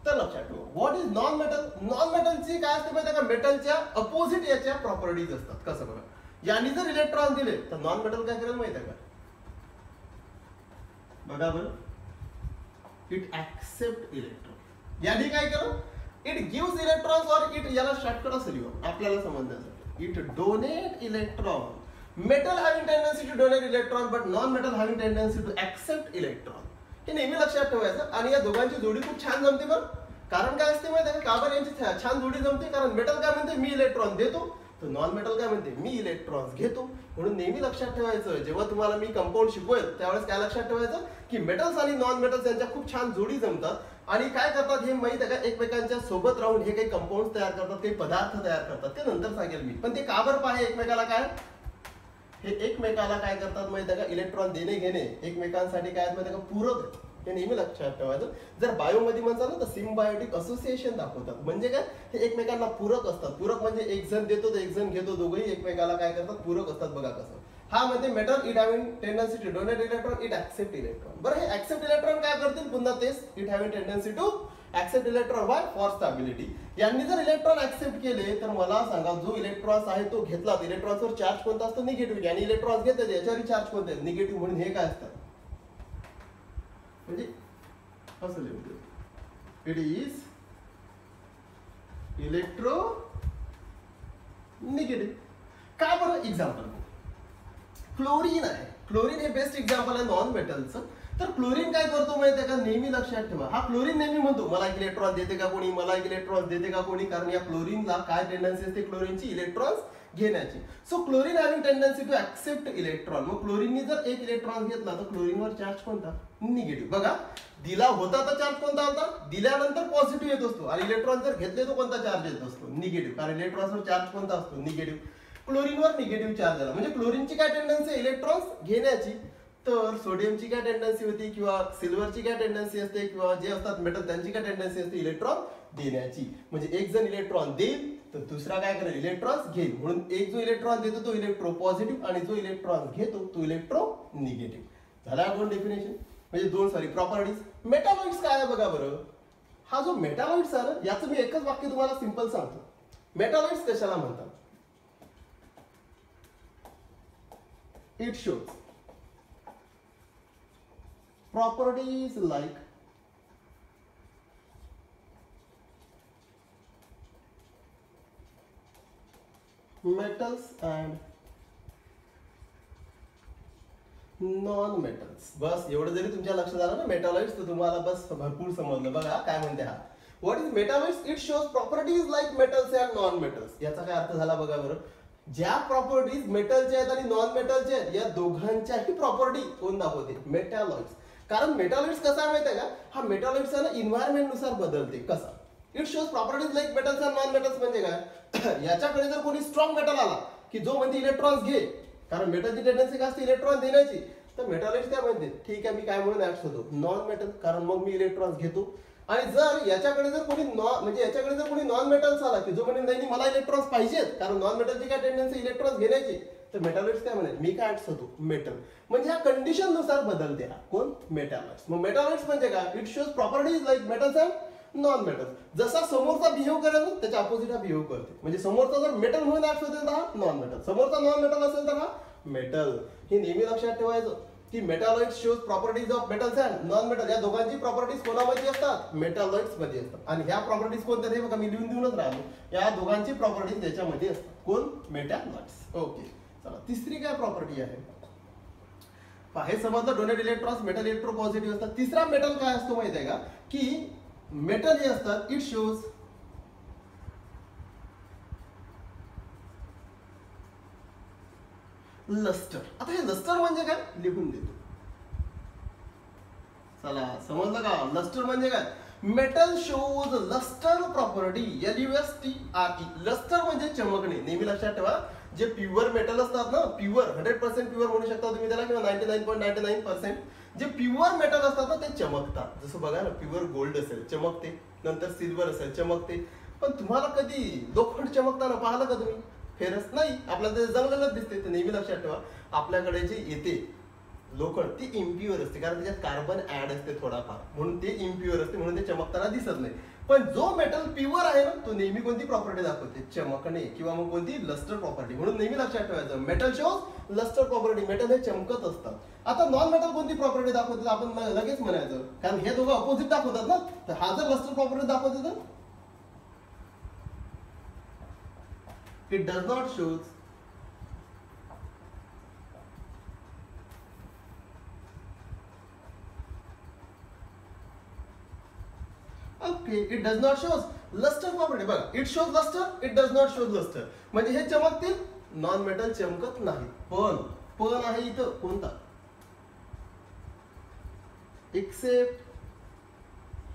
तर लक्षात ठेवा, what is non metal? Non मेटलची काय असते माहिती आहे का? मेटलच्या अपोजिट याच्या प्रॉपर्टीज असतात. कसं बघा, यांनी जर इलेक्ट्रॉन दिले तर नॉन मेटल काय करेल माहिती आहे का? बघा बरं, इट ऍक्सेप्ट इलेक्ट्रॉन. याने काय केलं? इट गिव्स इलेक्ट्रॉन्स, और इट, याला शॉर्टकट असेल आपल्याला समजण्यासाठी, it donate electron. Metal having tendency to donate electron, but non metal having tendency to accept electron. हे नेहमी लक्षात ठेवायचं. आणि या दोघांची जोडी खूप छान जमते बरं. कारण काय असते माहिती आहे का? बरं यांची छान जोडी जमते? कारण मेटल काय म्हणते? मी इलेक्ट्रॉन देतो, तर नॉन मेटल काय म्हणते? मी इलेक्ट्रॉन्स घेतो. म्हणून नेहमी लक्षात ठेवायचं, जेव्हा तुम्हाला मी कंपाऊंड शिकवेल त्यावेळेस काय लक्षात ठेवायचं की मेटल्स आणि नॉन मेटल्स यांच्या खूप छान जोडी जमतात आणि काय करतात हे माहित आहे का, एकमेकांच्या सोबत राहून हे काही कंपाऊंड तयार करतात, काही पदार्थ तयार करतात, ते नंतर सांगेल मी. पण ते का बरं पाहे एकमेकाला काय, हे एकमेकाला काय करतात माहित आहे का, इलेक्ट्रॉन देणे घेणे एकमेकांसाठी काय माहिती आहे का, पूरक. हे नेहमी लक्षात ठेवायचं. जर बायोमध्ये म्हणतात ना तर सिम्बायोटिक असोसिएशन दाखवतात. म्हणजे काय, हे एकमेकांना पूरक असतात. पूरक म्हणजे एक जण देतो तर एक जण घेतो, दोघंही एकमेकाला काय करतात, पूरक असतात. बघा कसं. हा म्हणजे metal it having tendency to donate electron, it accept electron. बरं, हे ऍक्सेप्ट इलेक्ट्रॉन काय करतील, पुन्हा तेच it having tendency to accept electron by for stability. यांनी जर इलेक्ट्रॉन ऍक्सेप्ट केले तर मला सांगा, जो इलेक्ट्रॉन्स आहे तो घेतला, इलेक्ट्रॉन्सवर चार्ज कोणता असतो, निगेटिव्ह. आणि इलेक्ट्रॉन्स घेतले याच्यावर चार्ज कोणते, निगेटिव्ह. म्हणून हे काय असतात, म्हणजे असं लिहून, इट इज इलेक्ट्रो निगेटिव्ह. का बरं, एक्झाम्पल क्लोरीन आहे. क्लोरीन हे बेस्ट एक्झाम्पल आहे नॉन मेटलचं. तर क्लोरीन काय करतो माहिती आहे का, नेहमी लक्षात ठेवा, हा क्लोरीन नेहमी म्हणतो मला एक इलेक्ट्रॉन देते का कोणी, मला एक इलेक्ट्रॉन देते का कोणी, कारण या क्लोरीनला काय टेंडन्सी असते, क्लोरीनची इलेक्ट्रॉन्स घेण्याची. So chlorine having tendency to accept electron. मग क्लोरीनने जर एक इलेक्ट्रॉन घेतला तर क्लोरीनवर चार्ज कोणता, निगेटिव्ह. बघा, दिला होता तर चार्ज कोणता होता, दिल्यानंतर पॉझिटिव्ह येत असतो. आणि इलेक्ट्रॉन जर घेतले तर कोणता चार्ज येत असतो, निगेटिव्ह. कारण इलेक्ट्रॉन्सवर चार्ज कोणता असतो, निगेटिव्ह. क्लोरीनवर निगेटिव्ह चार्ज आला म्हणजे क्लोरीनची काय टेंडन्सी आहे, इलेक्ट्रॉन्स घेण्याची. तर सोडियमची काय टेंडन्सी होती, किंवा सिल्वरची काय टेंडन्सी असते, किंवा जे असतात मेटल त्यांची काय टेंडन्सी असते, इलेक्ट्रॉन देण्याची. म्हणजे एक जण इलेक्ट्रॉन देईल तर दुसरा काय करेल, इलेक्ट्रॉन्स घेईल. म्हणून एक जो इलेक्ट्रॉन देतो तो इलेक्ट्रो पॉझिटिव्ह आणि जो इलेक्ट्रॉन घेतो तो इलेक्ट्रो निगेटिव्ह. झाला दोन डेफिनेशन, म्हणजे दोन प्रॉपर्टीज. मेटॅलॉइड्स काय आहे बघा बरं. हा जो मेटॅलॉइड्स आहे ना, याचं मी एकच वाक्य तुम्हाला सिंपल सांगतो. मेटॅलॉइड्स कशाला म्हणतात, it shows properties like metals and non metals. बस एवढं जरी तुमच्या लक्षात आलं ना मेटॅलॉइड्स, तर तुम्हाला बस भरपूर समजलं. बघा काय म्हणते हा, what is metalloids, it shows properties like metals and non metals. याचा काय अर्थ झाला बघा बरं. ज्या प्रॉपर्टीज मेटलच्या आहेत आणि नॉन मेटलच्या आहेत या दोघांच्याही प्रॉपर्टी कोण दाखवते, मेटॅलॉइड्स. कारण मेटॅलॉइड्स कसा आहे माहिती आहे का, हा मेटॅलॉइड्स आहे ना इन्व्हायरमेंट नुसार बदलते. कसा, it shows properties like metals and non metals. म्हणजे काय, याच्याकडे जर कोणी स्ट्रॉंग मेटल आला की जो म्हणते इलेक्ट्रॉन्स घे, कारण मेटलची टेंडन्सी काय असते, इलेक्ट्रॉन देण्याची. तर मेटॅलॉइड्स काय म्हणते, ठीक आहे मी काय म्हणून ऍक्ट होतो, नॉन मेटल, कारण मग मी इलेक्ट्रॉन्स घेतो. आणि जर याच्याकडे जर कोणी म्हणजे याच्याकडे जर कोणी नॉन मेटल्स आला की जो म्हणजे नाही मला इलेक्ट्रॉन्स पाहिजेत, कारण नॉन मेटलची काय टेंडन्सी इलेक्ट्रॉन्स घेण्याची, तर मेटॅलॉइड्स काय म्हणेल, मी काय ऍक्ट होतो, मेटल. म्हणजे या कंडिशन नुसार बदलते कोण, मेटॅलॉइड्स. मग मेटॅलॉइड्स म्हणजे काय, it shows properties like metals and non metals. जसा समोरचा बिहेव करेल त्याच्या अपोजिट हा बिहेव करते. म्हणजे समोरचा जर मेटल म्हणून ऍक्ट होते तर हा नॉन मेटल, समोरचा नॉन मेटल असेल तर हा मेटल. हे नेहमी लक्षात ठेवायचं की metalloids shows properties of metals and non metal. या दोघांची प्रॉपर्टीज कोणामध्ये असतात, मेटॅलॉइड्स मध्ये असतात. आणि ह्या प्रॉपर्टीज कोणत्या हे बघा मी लिहून देऊनच राहिलो, या दोघांची प्रॉपर्टीज त्याच्यामध्ये असतात, कोण, मेटॅलॉइड्स. ओके, चला तिसरी काय प्रॉपर्टी आहे, हे समजलं, donate electrons metal electro positive असतात. तिसरा मेटल काय असतो माहिती आहे का, की मेटल हे असतात इट शोज लस्टर. आता हे लस्टर म्हणजे काय लिहून देतो, चला समजलं का. लस्टर म्हणजे काय, metal shows lustre property, LUSTRE. Lustre म्हणजे चमकणे. नेहमी लक्षात ठेवा, जे प्युअर मेटल असतात ना, प्युअर 100% प्युअर म्हणू शकता तुम्ही त्याला, किंवा 99.99%, जे प्युअर मेटल असतात ना ते चमकतात. जसं बघा ना, प्युअर गोल्ड असेल चमकते, नंतर सिल्वर असेल चमकते. पण तुम्हाला कधी लोखंड चमकताना पाहिलं का तुम्ही, फेरस नाही, आपल्याला ते जंगलाच दिसते. तर नेहमी लक्षात ठेवा, आपल्याकडे जे येते लोखंड ती इम्प्युअर असते, कारण त्याच्यात कार्बन ऍड असते थोडाफार, म्हणून ते इम्प्युअर असते, म्हणून ते चमकताना दिसत नाही. पण जो मेटल प्युअर आहे ना तो नेहमी कोणती प्रॉपर्टी दाखवते, चमकणे, किंवा मग कोणती लस्टर प्रॉपर्टी. म्हणून नेहमी लक्षात ठेवायचं, metal shows lustre property, metal हे चमकत असतात. आता नॉन मेटल कोणती प्रॉपर्टी दाखवते, आपण लगेच म्हणायचं, कारण हे दोघं अपोजिट दाखवतात ना. तर हा जर लस्टर प्रॉपर्टी दाखवते तर it does not shows okay, it does not shows lustre property. बघा, it shows lustre, it does not shows lustre. म्हणजे हे चमकतील नॉन मेटल चमकत नाही. पण आहे इथं कोणता? एक्सेप्ट,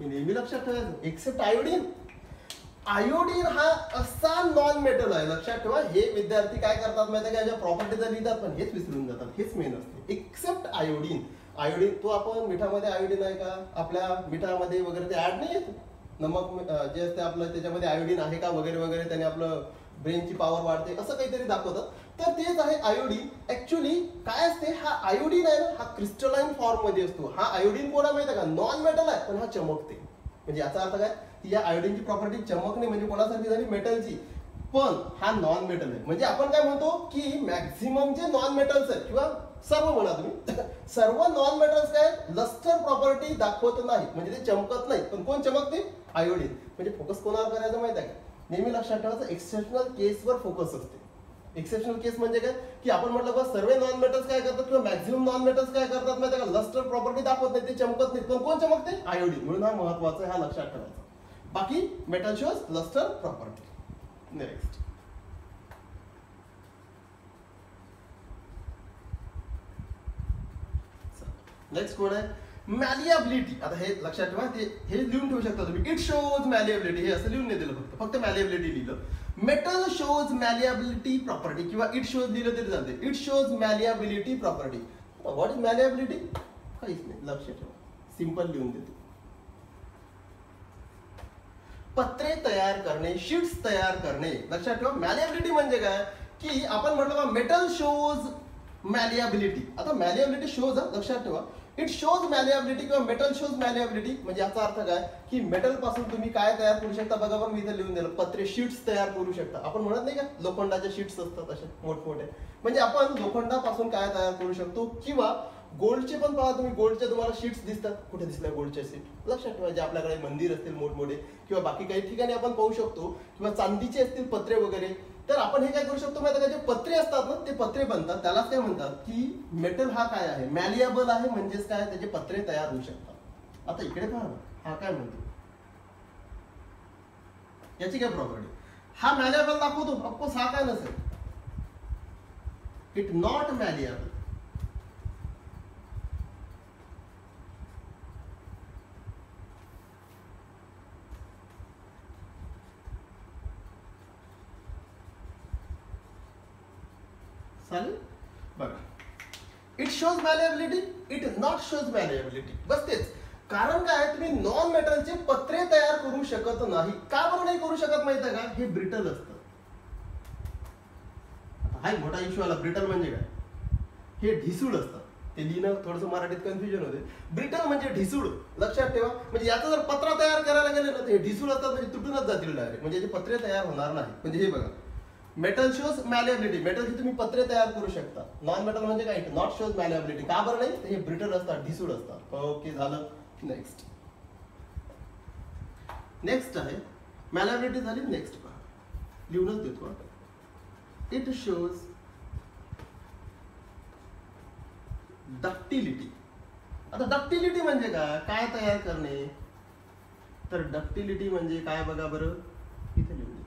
हे नेहमी लक्षात ठेवायचं, एक्सेप्ट आयोडीन. आयोडीन हा असा नॉन मेटल आहे, लक्षात ठेवा. हे विद्यार्थी काय करतात माहिती आहे का, ज्या प्रॉपर्टी तर लिहितात पण हेच विसरून जातात. हेच मेन असते. Accept iodine. आयोडीन तो आपण मिठामध्ये आयोडीन आहे का, आपल्या मिठामध्ये वगैरे ते ऍड नाही येत. नमक जे असते आपलं त्याच्यामध्ये आयोडीन आहे का वगैरे वगैरे, त्याने आपलं ब्रेनची पॉवर वाढते असं काहीतरी दाखवतात. तर तेच आहे आयोडीन. ऍक्च्युली काय असते, हा आयोडीन आहे ना, हा क्रिस्टलाइन फॉर्म मध्ये असतो. हा आयोडीन कोणा माहिती आहे का, नॉन मेटल आहे पण हा चमकते. म्हणजे याचा अर्थ काय, की या आयोडीनची प्रॉपर्टी चमकणे म्हणजे कोणासारखी झाली, मेटलची. पण हा नॉन मेटल आहे. म्हणजे आपण काय म्हणतो की मॅक्झिमम जे नॉन मेटल्स आहेत किंवा सर्व म्हणा तुम्ही, सर्व नॉन मेटल्स काय लस्टर प्रॉपर्टी दाखवत नाही, म्हणजे ते चमकत नाही. पण कोण चमकते, आयोडीन. म्हणजे फोकस कोणावर करायचं माहिती आहे का, नेहमी लक्षात ठेवायचं एक्सेप्शनल केसवर फोकस असते. एक्सेप्शनल केस म्हणजे काय, की आपण म्हटलं बस सर्व नॉन मेटल्स काय करतात किंवा मॅक्झिमम नॉन मेटल्स काय करतात माहिती आहे का, लस्टर प्रॉपर्टी दाखवत नाही, ते चमकत नाही. पण कोण चमकते, आयोडीन. म्हणून हा महत्वाचा आहे, हा लक्षात ठेवायचा. बाकी metal shows lustre property. Next कोण आहे, मॅलिएबिलिटी. आता हे लक्षात ठेवा, हे लिहून ठेवू शकता तुम्ही. इट शोज मॅलिएबिलिटी, हे असं लिहून नाही दिलं, फक्त मॅलिएबिलिटी लिहिलं. मेटल शोज मॅलिएबिलिटी प्रॉपर्टी किंवा इट शोज लिहिलं तरी चालते. It shows malleability property. What is malleability, काहीच नाही, लक्षात ठेवा, सिंपल लिहून देतो. पत्रे तयार करणे, शीट्स तयार करणे. लक्षात ठेवा, मॅलिएबिलिटी म्हणजे काय, की आपण म्हटलं का मेटल शोज मॅलिएबिलिटी. आता मॅलिएबिलिटी शोज, लक्षात ठेवा, इट शोज मॅलिएबिलिटी किंवा मेटल शोज मॅलिएबिलिटी. म्हणजे याचा अर्थ काय, की मेटल पासून तुम्ही काय तयार करू शकता, बघा बघ मी इथे लिहून दिलं, पत्रे, शीट्स तयार करू शकता. आपण म्हणत नाही का लोखंडाच्या शीट्स असतात असे मोठमोठे, म्हणजे आपण लोखंडापासून काय तयार करू शकतो. किंवा गोल्डचे पण पहा तुम्ही, गोल्डचे तुम्हाला शीट्स दिसतात, कुठे दिसल्या गोल्डच्या शीट, लक्षात ठेवा. जे आपल्याकडे मंदिर असतील मोठमोठे किंवा बाकी काही ठिकाणी आपण पाहू शकतो, किंवा चांदीचे असतील पत्रे वगैरे. तर आपण हे काय करू शकतो माहिती आहे का, जे पत्रे असतात ना ते पत्रे बनतात, त्यालाच काय म्हणतात की मेटल हा काय आहे, मॅलिएबल आहे. म्हणजेच काय, त्याचे पत्रे तयार होऊ शकतात. आता इकडे पहा ना, हा काय म्हणतो, याची काय प्रॉपर्टी, हा मॅलिएबल दाखवतो, ऑफकोर्स हा काय नसेल, इट नॉट मॅलिएबल. चालेल बघा, it shows malleability, it not shows malleability. बस तेच. कारण काय, तुम्ही नॉन मेटलचे पत्रे तयार करू शकत नाही. का बरं नाही करू शकत माहिती आहे का, हे ब्रिटल असतं. हा मोठा इश्यू आला, ब्रिटल म्हणजे काय, हे ढिसूळ असतं. ते लिहिणं थोडंसं मराठीत कन्फ्युजन होते. ब्रिटल म्हणजे ढिसूळ, लक्षात ठेवा. म्हणजे याचा जर पत्रा तयार करायला गेले ना, तर हे ढिसूळ असतात, म्हणजे तुटूनच जातील डायरेक्ट, म्हणजे याचे पत्रे तयार होणार नाही. म्हणजे हे बघा, मेटल शोज मॅलिएबिलिटी, मेटलची तुम्ही पत्रे तयार करू शकता. नॉन मेटल म्हणजे काय, नॉट शोज मॅलिएबिलिटी. का बरं नाही, हे ब्रिटल असतात, ढिसूळ असतात. ओके झालं. नेक्स्ट आहे मॅलिएबिलिटी झाली. नेक्स्ट पहा, लिहूनच देतो आता. It shows ductility. आता डक्टिलिटी म्हणजे काय तयार करणे, तर डक्टिलिटी म्हणजे काय बघा बरं, इथे लिहून.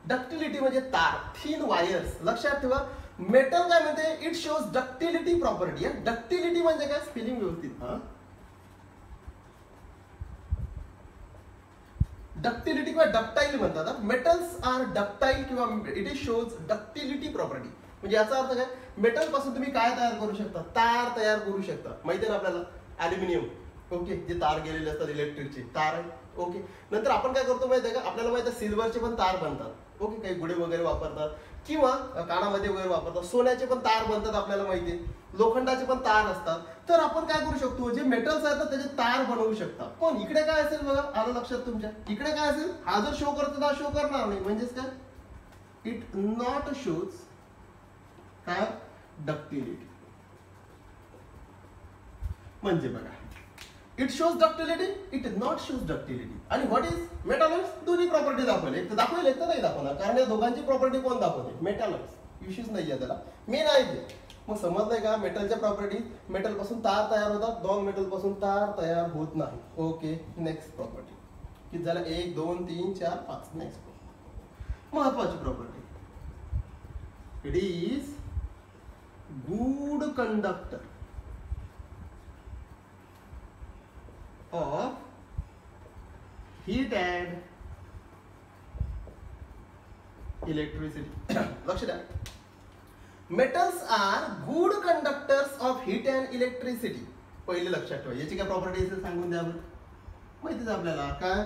डक्टिलिटी म्हणजे तार, थिन वायर्स. लक्षात ठेवा, मेटल काय म्हणते, it shows ductility property. Ductility म्हणजे काय, स्पेलिंग व्यवस्थित. डक्टिलिटी किंवा डक्टाईल म्हणतात. मेटल्स आर डक्टाईल किंवा it is shows ductility property. म्हणजे याचा अर्थ काय, मेटल पासून तुम्ही काय तयार करू शकता, तार तयार करू शकता. माहिती आहे ना आपल्याला, ॲल्युमिनियम. ओके, जे तार गेलेले असतात इलेक्ट्रिकचे तार आहे. ओके, नंतर आपण काय करतो माहिती आहे का, आपल्याला माहिती आहे सिल्वरचे पण तार बनतात. ओके, काही गुढे वगैरे वापरतात किंवा कानामध्ये वगैरे वापरतात. सोन्याचे पण तार बनतात, आपल्याला माहिती आहे. लोखंडाचे पण तार असतात. तर आपण काय करू शकतो, जे मेटल्स आहेत त्याचे तार बनवू शकता. पण इकडे काय असेल बघा, आलं लक्षात तुमच्या, इकडे काय असेल, हा जर शो करतो हा शो करणार नाही. म्हणजेच काय, इट नॉट शोज काय, डक्टिलिटी. म्हणजे बघा, it shows ductility, it not shows ductility. आणि व्हॉट इज मेटॅलॉइड्स, दोन्ही प्रॉपर्टी दाखवले. एक तर दाखवेल, एक तर नाही दाखवणार. कारण या दोघांची प्रॉपर्टी कोण दाखवते, मेटॅलॉइड्स. इश्यूज नाही आहे त्याला, मेन आहे ते. मग समजलंय का, मेटलच्या प्रॉपर्टी, मेटल पासून तार तयार होतात, नॉन मेटल पासून तार तयार होत नाही. ओके, नेक्स्ट प्रॉपर्टी किती झाला, 1 2 3 4 5. नेक्स्ट महत्वाची property, It is good conductor of heat and electricity. लक्ष द्या. Metals are good conductors of heat and electricity. पहिले लक्षात ठेवा. याची काय प्रॉपर्टी असेल सांगून द्या बरं. माहितीच आपल्याला काय.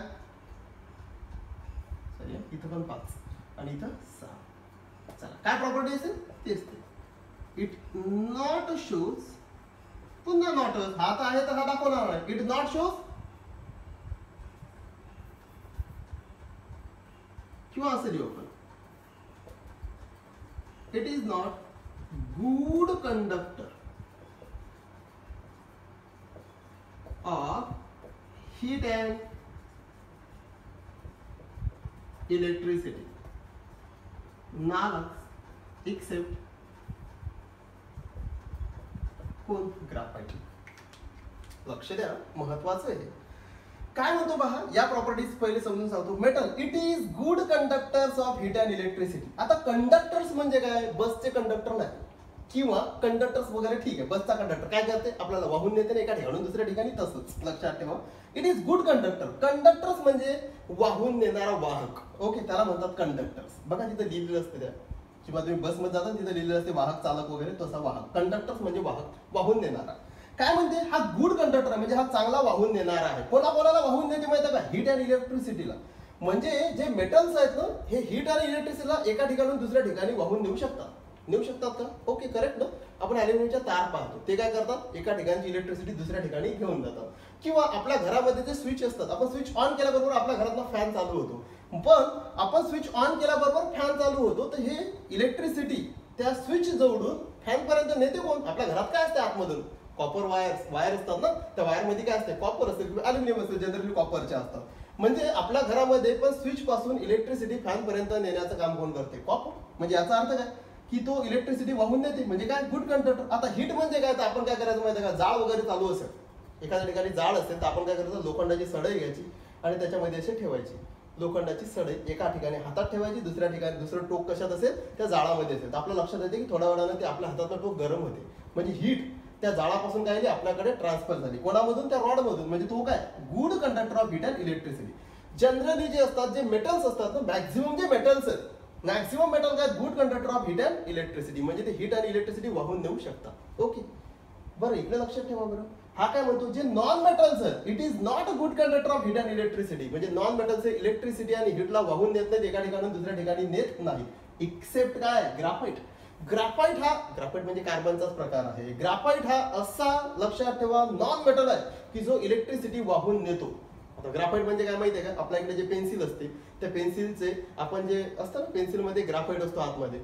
सॉरी इथं पण 5 आणि इथं 6. चला काय प्रॉपर्टी असेल तेच ते. इट नॉट शोज, पुन्हा नॉट, हात आहे तर हा दाखवणार नाही. इट नॉट शोज किंवा असं लिहू आपण. It is not good conductor of heat and electricity, नालक except कोण ग्राफाइट. लक्ष द्या महत्वाचं आहे. काय म्हणतो पहा या प्रॉपर्टीज पहिले समजून सांगतो. Metal it is good conductors of heat and electricity. आता कंडक्टर्स म्हणजे काय, बसचे कंडक्टर नाही किंवा कंडक्टर्स वगैरे ठीक आहे. बसचा कंडक्टर काय करते, आपल्याला वाहून नेते एका ठिकाणून दुसऱ्या ठिकाणी. तसंच लक्षात ठेवा. It is good conductor. Conductors म्हणजे वाहून नेणारा वाहक. ओके, त्याला म्हणतात कंडक्टर्स. बघा तिथे लिहिलेलं असते त्या, किंवा तुम्ही बसमध्ये जाता तिथे लिहिलेलं असते वाहक चालक वगैरे, तसा वाहक. कंडक्टर्स म्हणजे वाहक, वाहून नेणारा. काय म्हणते, हा गुड कंडक्टर आहे म्हणजे हा चांगला वाहून नेणारा आहे. कोणाला वाहून नेते माहिती आहे का, हीट अँड इलेक्ट्रिसिटीला. म्हणजे जे मेटल्स आहेत ना हे हीट आणि इलेक्ट्रिसिटीला एका ठिकाणून दुसऱ्या ठिकाणी वाहून नेऊ शकतात. नेऊ शकतात का. ओके करेक्ट ना. आपण ॲल्युमिनियमच्या तार पाहतो, ते काय करतात, एका ठिकाणची इलेक्ट्रिसिटी दुसऱ्या ठिकाणी घेऊन जातात. किंवा आपल्या घरामध्ये जे स्विच असतात, आपण स्विच ऑन केल्याबरोबर आपल्या घरातला फॅन चालू होतो. पण आपण स्विच ऑन केल्याबरोबर फॅन चालू होतो, तर हे इलेक्ट्रिसिटी त्या स्विच जवळून फॅन पर्यंत नेते कोण, आपल्या घरात काय असते आतमधून, कॉपर वायर असतात ना. त्या वायर मध्ये काय असते, कॉपर असते किंवा ॲल्युमिनियम असते, जनरली कॉपरचे असतात. म्हणजे आपल्या घरामध्ये पण स्विच पासून इलेक्ट्रिसिटी फॅन पर्यंत नेण्याचं काम कोण करते, कॉपर. म्हणजे याचा अर्थ काय की तो इलेक्ट्रिसिटी वाहून नेते, म्हणजे काय गुड कंडक्टर. आता हीट म्हणजे काय, तर आपण काय करायचं माहिती आहे का, जाळ वगैरे चालू असेल, एखाद्या ठिकाणी जाळ असेल तर आपण काय करायचं, लोखंडाची सळई घ्यायची आणि त्याच्यामध्ये असे ठेवायची. लोखंडाची सळई एका ठिकाणी हातात ठेवायची, दुसऱ्या ठिकाणी दुसरं टोक कशात असेल, त्या जाळामध्ये असेल. तर आपल्या लक्षात येते की थोड्या वेळानं ते आपल्या हातातलं टोक गरम होते. म्हणजे हीट त्या जाळापासून काय आपल्याकडे ट्रान्सफर झाली. कोणामधून, त्या रॉडमधून. म्हणजे तो काय good conductor of heat and electricity. Generally जे असतात, जे मेटल्स असतात ना, मॅक्झिमम जे मेटल्स आहेत, मॅक्झिमम मेटल काय good conductor of heat and electricity. म्हणजे ते हीट आणि इलेक्ट्रिसिटी वाहून नेऊ शकतात. ओके बरं, इकडे लक्षात ठेवा बरं. हा काय म्हणतो, जे नॉन मेटल्स आहेत, it is not a good conductor of heat and electricity. म्हणजे नॉन मेटल्स इलेक्ट्रिसिटी आणि हीटला वाहून नेत नाहीत, एका ठिकाणून दुसऱ्या ठिकाणी नेत नाही. एक्सेप्ट काय, ग्राफाइट. ग्राफाइट म्हणजे कार्बनचाच प्रकार आहे. ग्राफाइट हा असा लक्षात ठेवा नॉन मेटल आहे की जो इलेक्ट्रिसिटी वाहून नेतो. आता ग्राफाइट म्हणजे काय माहिती आहे का, आपल्या इकडे जे पेन्सिल असते, त्या पेन्सिलचे आपण जे असतं ना, पेन्सिल मध्ये ग्राफाइट असतो आतमध्ये,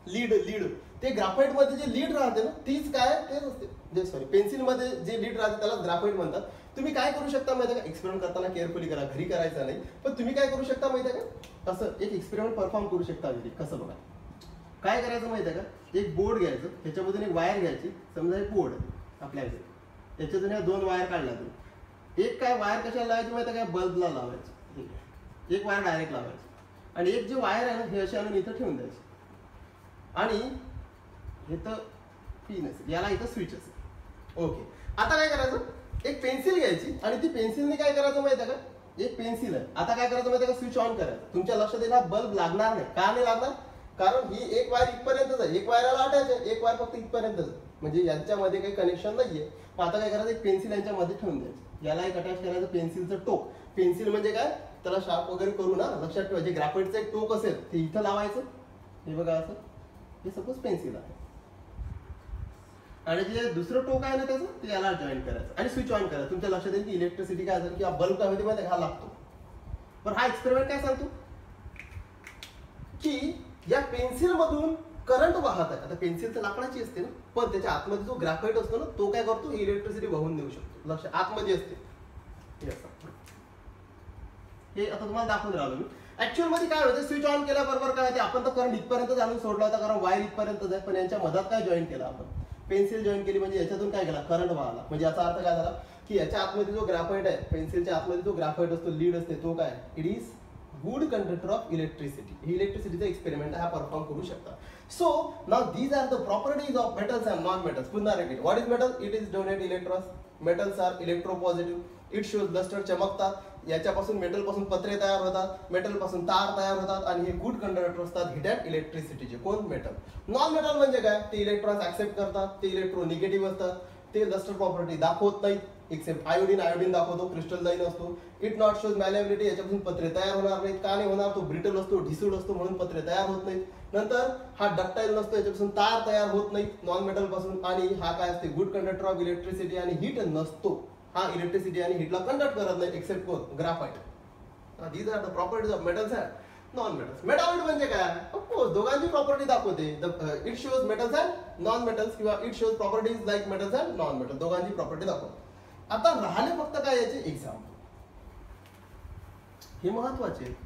लीड. ते ग्राफाइट मध्ये जे लीड राहते ना, तीच काय तेच असते. पेन्सिल मध्ये जे लीड राहते त्याला ग्राफाइट म्हणतात. तुम्ही काय करू शकता माहिती आहे का, एक्सपेरिमेंट करताना केअरफुली करा, घरी करायचा नाही, पण तुम्ही काय करू शकता माहिती आहे का, असं एक एक्सपेरिमेंट परफॉर्म करू शकता घरी. कसं बघा, काय करायचं माहिती आहे का, एक बोर्ड घ्यायचं, त्याच्यामधून एक वायर घ्यायची. समजा एक बोर्ड आपल्याकडे, त्याच्यातून या 2 वायर काढल्या. एक काय वायर कशाला लावायची माहिती आहे का, बल्बला लावायची. एक वायर डायरेक्ट लावायची आणि एक जे वायर आहे ना हे अशी आणून इथं ठेवून द्यायची. आणि इथं पिन असेल, याला इथं स्विच असेल. ओके, आता काय करायचं, एक पेन्सिल घ्यायची आणि ती पेन्सिलने काय करायचं माहिती आहे का, एक पेन्सिल आहे. आता काय करायचं माहिती आहे का, स्विच ऑन करायचं. तुमच्या लक्षात येईल हा बल्ब लागणार नाही. का नाही लागणार, कारण ही एक वायर इथपर्यंतच आहे, एक वायरला आठायचं, एक वायर फक्त इथपर्यंतच, म्हणजे यांच्यामध्ये काही कनेक्शन नाहीये. आता काय करायचं, एक पेन्सिल यांच्यामध्ये ठेवून द्यायची. याला एक अटॅच करायचं पेन्सिलचं टोक. पेन्सिल म्हणजे काय, त्याला शार्प वगैरे करू ना, लक्षात ठेवा. जे ग्राफाइटचं एक टोक असेल ते इथं लावायचं. हे बघा असं, हे सपोज पेन्सिल आहे आणि जे दुसरं टोक आहे ना त्याचं, ते याला जॉईन करायचं आणि स्विच ऑन करायचं. तुमच्या लक्षात येईल की इलेक्ट्रिसिटी काय असेल, किंवा बल्ब काय होते माहिती हा लागतो. पण हा एक्सपेरिमेंट काय सांगतो की या पेन्सिल मधून करंट वाहत आहे. आता पेन्सिल तर लाकडाची असते ना, पण त्याच्या आतमध्ये जो ग्राफाइट असतो ना, तो काय करतो, इलेक्ट्रिसिटी वाहून देऊ शकतो. लक्ष आतमध्ये असते. हे आता तुम्हाला दाखवून राहिलो मी. ऍक्च्युअल मध्ये काय होतं, स्विच ऑन केल्याबरोबर काय होते, आपण तर करंट इथपर्यंत आणून सोडला होता, कारण वायर इथपर्यंतच आहे. पण यांच्या मधात काय जॉईन केलं आपण, पेन्सिल जॉईन केली, म्हणजे याच्यातून काय केला, करंट वाहला. म्हणजे याचा अर्थ काय झाला की याच्या आतमध्ये जो ग्राफाइट आहे, पेन्सिलच्या आतमध्ये जो ग्राफाइट असतो, लीड असते, तो काय, it is good conductor of electricity. ही इलेक्ट्रिसिटीचा एक्सपेरिमेंट हा परफॉर्म करू शकता. So now these are the properties of metals and non metals. पुन्हा repeat. What is metal? It is donate electrons. Metals are electropositive. It shows lustre, चमकतात. याच्यापासून metal पासून पत्रे तयार होतात, मेटल पासून तार तयार होतात आणि हे गुड कंडक्टर असतात हिट अँड इलेक्ट्रिसिटीचे. कोण? मेटल. नॉन मेटल म्हणजे काय? ते इलेक्ट्रॉन्स ऍक्सेप्ट करतात, ते इलेक्ट्रो निगेटिव्ह असतात, ते लस्टर प्रॉपर्टी दाखवत नाहीत. एक्सेप्ट आयोडीन दाखवतो, क्रिस्टलाइन असतो. It not shows malleability. याच्यापासून पत्रे तयार होणार नाहीत. का नाही होणार? तो ब्रिटल असतो, ढिसूळ असतो, म्हणून पत्रे तयार होत नाहीत. नंतर हा डक्टाईल नसतो, याच्यापासून तार तयार होत नाहीत नॉन मेटल पासून. आणि हा काय असते? गुड कंडक्टर ऑफ इलेक्ट्रिसिटी आणि हीट नसतो. हा इलेक्ट्रिसिटी आणि हीटला कंडक्ट करत नाही एक्सेप्ट कोण? Graphite. These are the properties of metals and non metals. Metalloid म्हणजे काय? ऑफकोर्स दोघांची प्रॉपर्टी दाखवते. It shows metals and non metals किंवा it shows properties like metals and non metals. दोघांची प्रॉपर्टी दाखवते. आता राहिले फक्त काय याचे एक्झाम्पल. हे महत्वाचे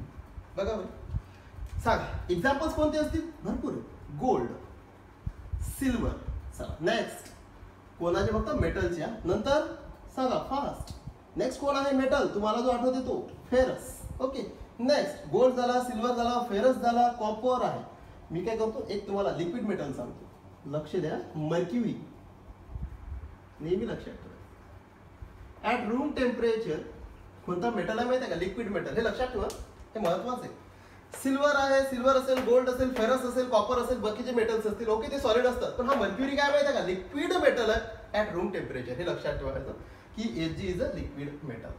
बघा बरं. सांगा एक्झाम्पल्स कोणते असतील? भरपूर. Gold, silver. चला नेक्स्ट. कोणाचे? फक्त मेटलच्या. नंतर सांगा फास्ट. नेक्स्ट कोण आहे? मेटल. तुम्हाला जो आठवते तो फेरस. ओके. नेक्स्ट गोल्ड झाला, सिल्वर झाला, फेरस झाला, कॉपर आहे. मी काय करतो? एक तुम्हाला लिक्विड मेटल सांगतो. लक्ष द्या. मर्क्युरी. नेहमी लक्षात ठेवा. ऍट रूम टेम्परेचर कोणता मेटल आहे माहिती आहे का? Liquid metal. हे लक्षात ठेवा, हे महत्वाचं आहे. सिल्वर आहे, सिल्वर असेल, गोल्ड असेल, फेरस असेल, कॉपर असेल, बाकीचे मेटल्स असतील. ओके, ते सॉलिड असतात. पण हा मर्क्युरी काय माहिती आहे का? लिक्विड मेटल आहे ऍट रूम टेम्परेचर. हे लक्षात ठेवायचं की Ag is a liquid metal.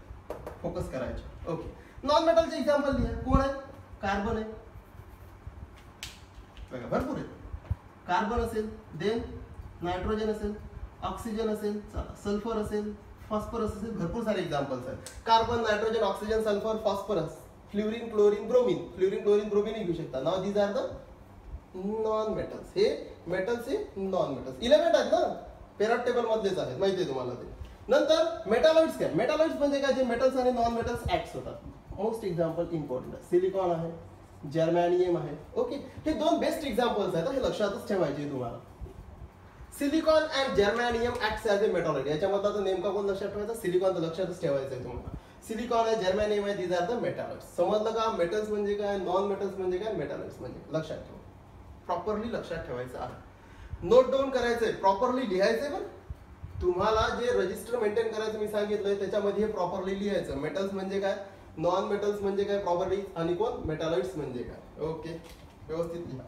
Focus करायचं. ओके. नॉन मेटलचे एक्झाम्पल लिहा. कोण आहे? कार्बन आहे बघा, भरपूर आहे. कार्बन असेल, देन नायट्रोजन असेल, ऑक्सिजन असेल, चला सल्फर असेल, फॉस्फरस असेल. भरपूर सारे एक्झाम्पल्स आहेत. Carbon, nitrogen, oxygen, sulphur, phosphorus, fluorine, chlorine, bromine. Fluorine, chlorine, bromine घेऊ शकता. नाव these are the non metals. हे मेटल्स, हे नॉन मेटल्स. 11 आहेत ना, पेरियड टेबल मधलेच आहेत, माहिती आहे तुम्हाला ते. नंतर मेटॅलॉइड्स काय? मेटॅलॉइड्स म्हणजे काय? जे मेटल्स आणि नॉन मेटल्स ऍक्ट्स होतात. मोस्ट एक्झाम्पल इम्पॉर्टंट आहे. सिलिकॉन आहे, जर्मॅनियम आहे. ओके, हे दोन बेस्ट एक्झाम्पल्स आहेत. हे लक्षातच ठेवायचे तुम्हाला. Silicon and germanium acts as a metalloid. याच्यामधला तर नेमका कोण लक्षात ठेवायचा? सिलिकॉन. तर लक्षातच ठेवायचं आहे तुम्हाला. सिलिकॉन आहे, जर्मॅनियम आहे, दीज आर द मेटॅलॉइड्स. समजलं का? मेटल्स म्हणजे काय, नॉन मेटल्स म्हणजे काय, मेटॅलॉइड्स म्हणजे. लक्षात ठेवा, प्रॉपरली लक्षात ठेवायचं आहे. नोट डाऊन करायचंय, प्रॉपरली लिहायचंय. पण तुम्हाला जे रजिस्टर मेंटेन करायचं मी सांगितलंय त्याच्यामध्ये हे प्रॉपरली लिहायचं. मेटल्स म्हणजे काय, नॉन मेटल्स म्हणजे काय, प्रॉपर्टीज, आणि कोण? मेटॅलॉइड्स म्हणजे काय. ओके, व्यवस्थित लिहा.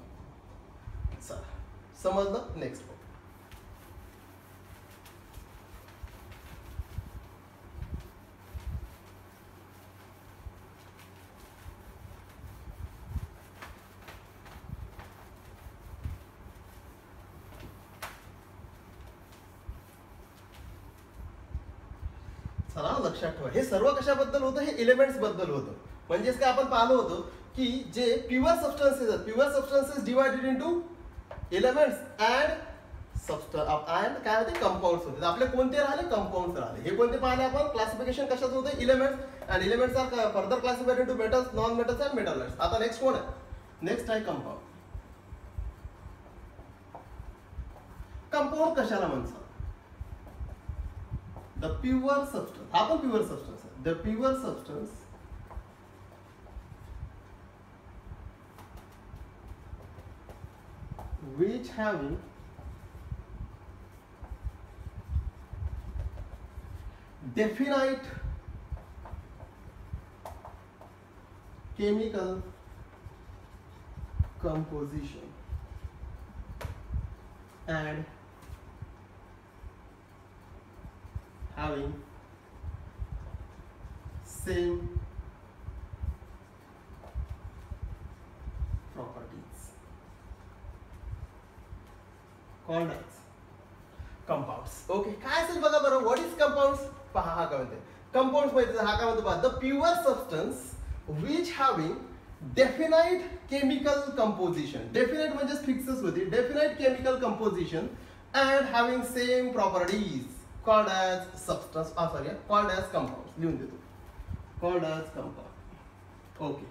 चला, समजलं? नेक्स्ट. चला लक्षात ठेवा. हे सर्व कशाबद्दल होतं? हे एलिमेंट्स बद्दल होतं. म्हणजेच काय आपण पाहिलं होतं की जे प्युअर सबस्टन्सेस आहेत, pure substances divided into elements and and काय होते? कंपाऊंड्स होते. आपले कोणते राहिले? कंपाऊंड्स राहिले. हे कोणते पाहिले आपण? क्लासिफिकेशन कशाचं होतं? Elements. And elements are further classified into metals, non metals and metalloids. आता नेक्स्ट कोण आहे? नेक्स्ट आहे कंपाऊंड. कंपाऊंड कशाला म्हणतात? The pure substance. हा पण प्युअर सबस्टन्स आहे. The pure substance which having definite chemical composition and having same properties called as compounds. Okay, काय असेल बघा बरं. What is compounds? पहा, हा काय म्हणते? कंपाऊंड्स माहिती आहे. हा काय म्हणतो पहा? The pure substance which having definite chemical composition. Definite म्हणजे फिक्सच होती. Definite chemical composition and having same properties called as substance. Sorry, called as compounds. लिहून देतो. Called as compound. ओके,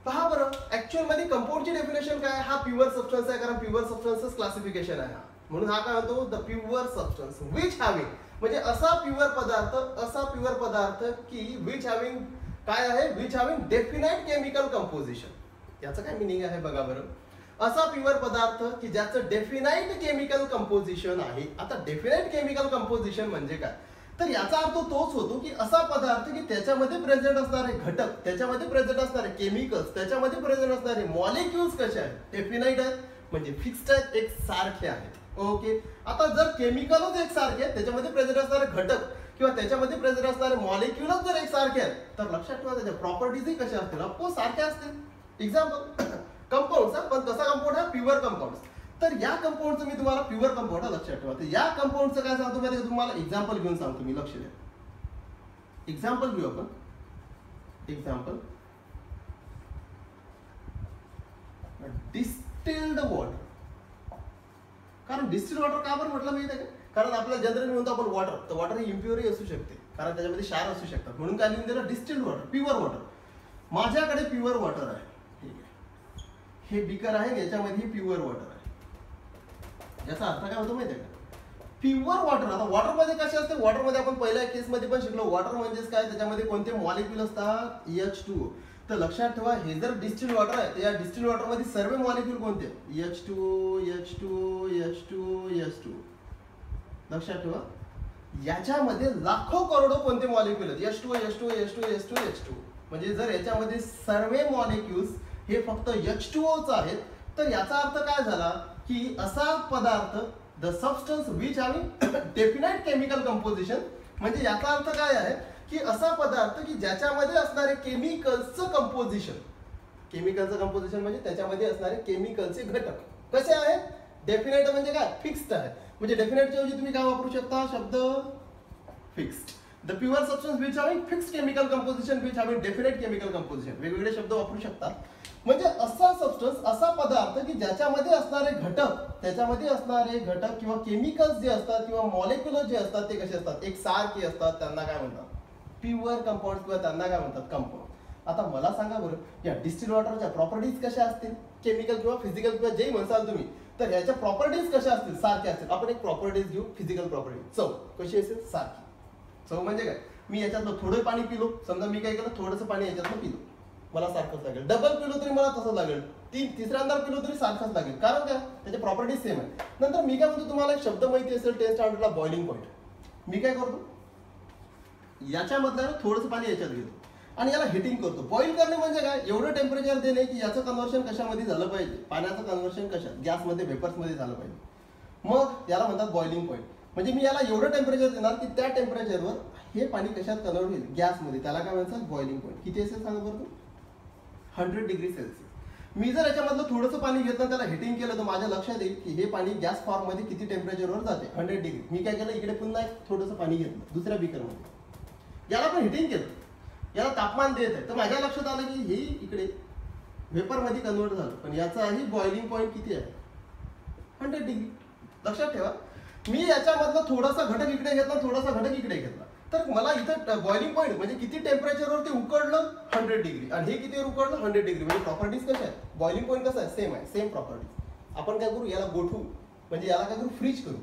पहा बरं. ऍक्च्युअल मध्ये कंपाऊंडची डेफिनेशन काय? हा प्युअर सबस्टन्स आहे, कारण प्युअर सबस्टन्सेस क्लासिफिकेशन आहे. म्हणून हा काय होतो? The pure substance which having, म्हणजे असा प्युअर पदार्थ की विच हॅव्हिंग काय आहे? Which having definite chemical composition. याचं काय मिनिंग आहे बघा बरं. असा प्युअर पदार्थ की ज्याचं डेफिनाइट केमिकल कंपोजिशन आहे. आता डेफिनाइट केमिकल कंपोजिशन म्हणजे काय? तर याचा अर्थ तोच होतो की असा पदार्थ की त्याच्यामध्ये प्रेझेंट असणारे घटक, त्याच्यामध्ये प्रेझेंट असणारे केमिकल्स, त्याच्यामध्ये प्रेझेंट असणारे मॉलिक्युल्स कसे आहेत? डेफिनाइट आहेत, म्हणजे फिक्स्ड आहेत, एक सारखे आहेत. ओके. आता जर केमिकलच एक सारखे आहेत, त्याच्यामध्ये प्रेझेंट असणारे घटक किंवा त्याच्यामध्ये प्रेझेंट असणारे मॉलिक्युलच जर एक सारखे आहेत, तर लक्षात ठेवा त्याच्या प्रॉपर्टीजही कशा असतील? ऑफकोर्स सारख्या असतील. Example compounds. पण कसा कंपाऊंड? हा प्युअर कंपाऊंड्स. तर या कंपाऊंडचं मी तुम्हाला प्युअर कंपाऊंड लक्षात ठेवा. तर या कंपाऊंडचं काय सांगतो माहिती का तुम्हाला? एक्झाम्पल घेऊन सांगतो मी, लक्ष द्या. एक्झाम्पल घेऊ आपण. Example distilled water. कारण डिस्टिल्ड वॉटर का बरं म्हटलं माहिती आहे का? कारण आपल्या जनरली म्हणतो आपण वॉटर, तर वॉटर ही इम्प्युअरही असू शकते, कारण त्याच्यामध्ये क्षार असू शकतात. म्हणून काय लिहून दिलं? Distilled water, pure water. माझ्याकडे प्युअर वॉटर आहे. हे बीकर आहे, याच्यामध्ये प्युअर वॉटर आहे. याचा अर्थ काय होतो माहिती आहे का? Pure water. आता वॉटर मध्ये कसे असते? वॉटर मध्ये आपण पहिल्या केसमध्ये पण शिकलो. वॉटर म्हणजेच काय? त्याच्यामध्ये कोणते मॉलिक्युल असतात? H2O. तर लक्षात ठेवा, हे जर डिस्टिल्ड वॉटर आहे तर या डिस्टिल्ड वॉटर मध्ये सर्व मॉलिक्युल कोणते? H2O, H2O, H2O, H2O. लक्षात ठेवा, याच्यामध्ये लाखो करोडो कोणते मॉलिक्युल आहेत? H2O, H2O, H2O, H2O, H2O. म्हणजे जर याच्यामध्ये सर्व मॉलिक्युल्स हे फक्त H2Oच आहेत, तर याचा अर्थ काय झाला की असा पदार्थ, the substance which having definite chemical composition, म्हणजे याचा अर्थ काय आहे की असा पदार्थ की ज्याच्यामध्ये असणारे केमिकल्सचं कंपोजिशन, केमिकलचं कंपोजिशन म्हणजे त्याच्यामध्ये असणारे केमिकलचे घटक कसे आहेत? डेफिनाइट म्हणजे काय? फिक्स्ड आहे. म्हणजे डेफिनाइटच्या ऐवजी तुम्ही काय वापरू शकता? शब्द fixed. The pure substance which having fixed chemical composition which having definite chemical composition. वेगवेगळे शब्द वापरू शकता. म्हणजे असा सबस्टन्स, असा पदार्थ की ज्याच्यामध्ये असणारे घटक, त्याच्यामध्ये असणारे घटक किंवा केमिकल्स जे असतात किंवा मॉलिक्युलर जे असतात ते कसे असतात? एक सारखे असतात. त्यांना काय म्हणतात? प्युअर कंपाऊंड, किंवा त्यांना काय म्हणतात? कंपाऊंड. आता मला सांगा बरं, या डिस्टिल्ड वॉटरच्या प्रॉपर्टीज कशा असतील? केमिकल किंवा फिजिकल किंवा जे म्हणसाल तुम्ही, तर याच्या प्रॉपर्टीज कशा असतील? सारख्या असतील. आपण एक प्रॉपर्टीज घेऊ, फिजिकल प्रॉपर्टी. चव कशी असेल? सारखी. चव म्हणजे काय? मी याच्यातलं थोडं पाणी पिलो, समजा मी काय केलं, थोडंसं पाणी याच्यातलं पिलो, मला सारखंच लागेल. डबल पिलो तरी मला तसंच लागेल. तिसऱ्यांदा पिलो तरी सारखंच लागेल. कारण काय? त्याचे प्रॉपर्टीज सेम आहे. नंतर मी काय म्हणतो, तुम्हाला एक शब्द माहिती असेल 10th स्टँडर्डला, बॉइलिंग पॉईंट. मी काय करतो, याच्यामधलं थोडंसं पाणी याच्यात घेतो आणि याला हिटिंग करतो. बॉईल करणे म्हणजे काय? एवढं टेम्परेचर देणे की याचं कन्व्हर्शन कशामध्ये झालं पाहिजे? पाण्याचं कन्व्हर्शन कशात? गॅसमध्ये, वेपर्समध्ये झालं पाहिजे. मग याला म्हणतात बॉइलिंग पॉईंट. म्हणजे मी याला एवढं टेम्परेचर देणार की त्या टेम्परेचरवर हे पाणी कशात कन्वर्ट होईल? गॅसमध्ये. त्याला काय म्हणतात? Boiling point. किती असेल सांगा बरं? 100 डिग्री सेल्सिअस. मी जर याच्यामधलं थोडंसं पाणी घेतलं, त्याला हिटिंग केलं, तर माझ्या लक्षात येईल की हे पाणी गॅस फॉर्ममध्ये किती टेम्परेचरवर जाते? 100 डिग्री. मी काय केलं, इकडे पुन्हा एक थोडंसं पाणी घेतलं दुसऱ्या बीकरमध्ये, याला पण हिटिंग केलं, याला तापमान देत आहे, तर माझ्या लक्षात आलं की हे इकडे वेपरमध्ये कन्वर्ट झालं, पण याचाही बॉइलिंग पॉईंट किती आहे? 100 डिग्री. लक्षात ठेवा, मी याच्यामधलं थोडासा घटक इकडे घेतला, थोडासा घटक इकडे घेतला, तर मला इथं बॉइलिंग पॉईंट म्हणजे किती टेम्परेचरवर ते उकडलं? 100 डिग्री. आणि हे कितीवर उकडलं? 100 डिग्री. म्हणजे प्रॉपर्टीज कशा आहेत? बॉइलिंग पॉईंट कसं आहे? सेम आहे, सेम प्रॉपर्टीज. आपण काय करू, याला गोठवू, म्हणजे याला काय करू, फ्रीज करू.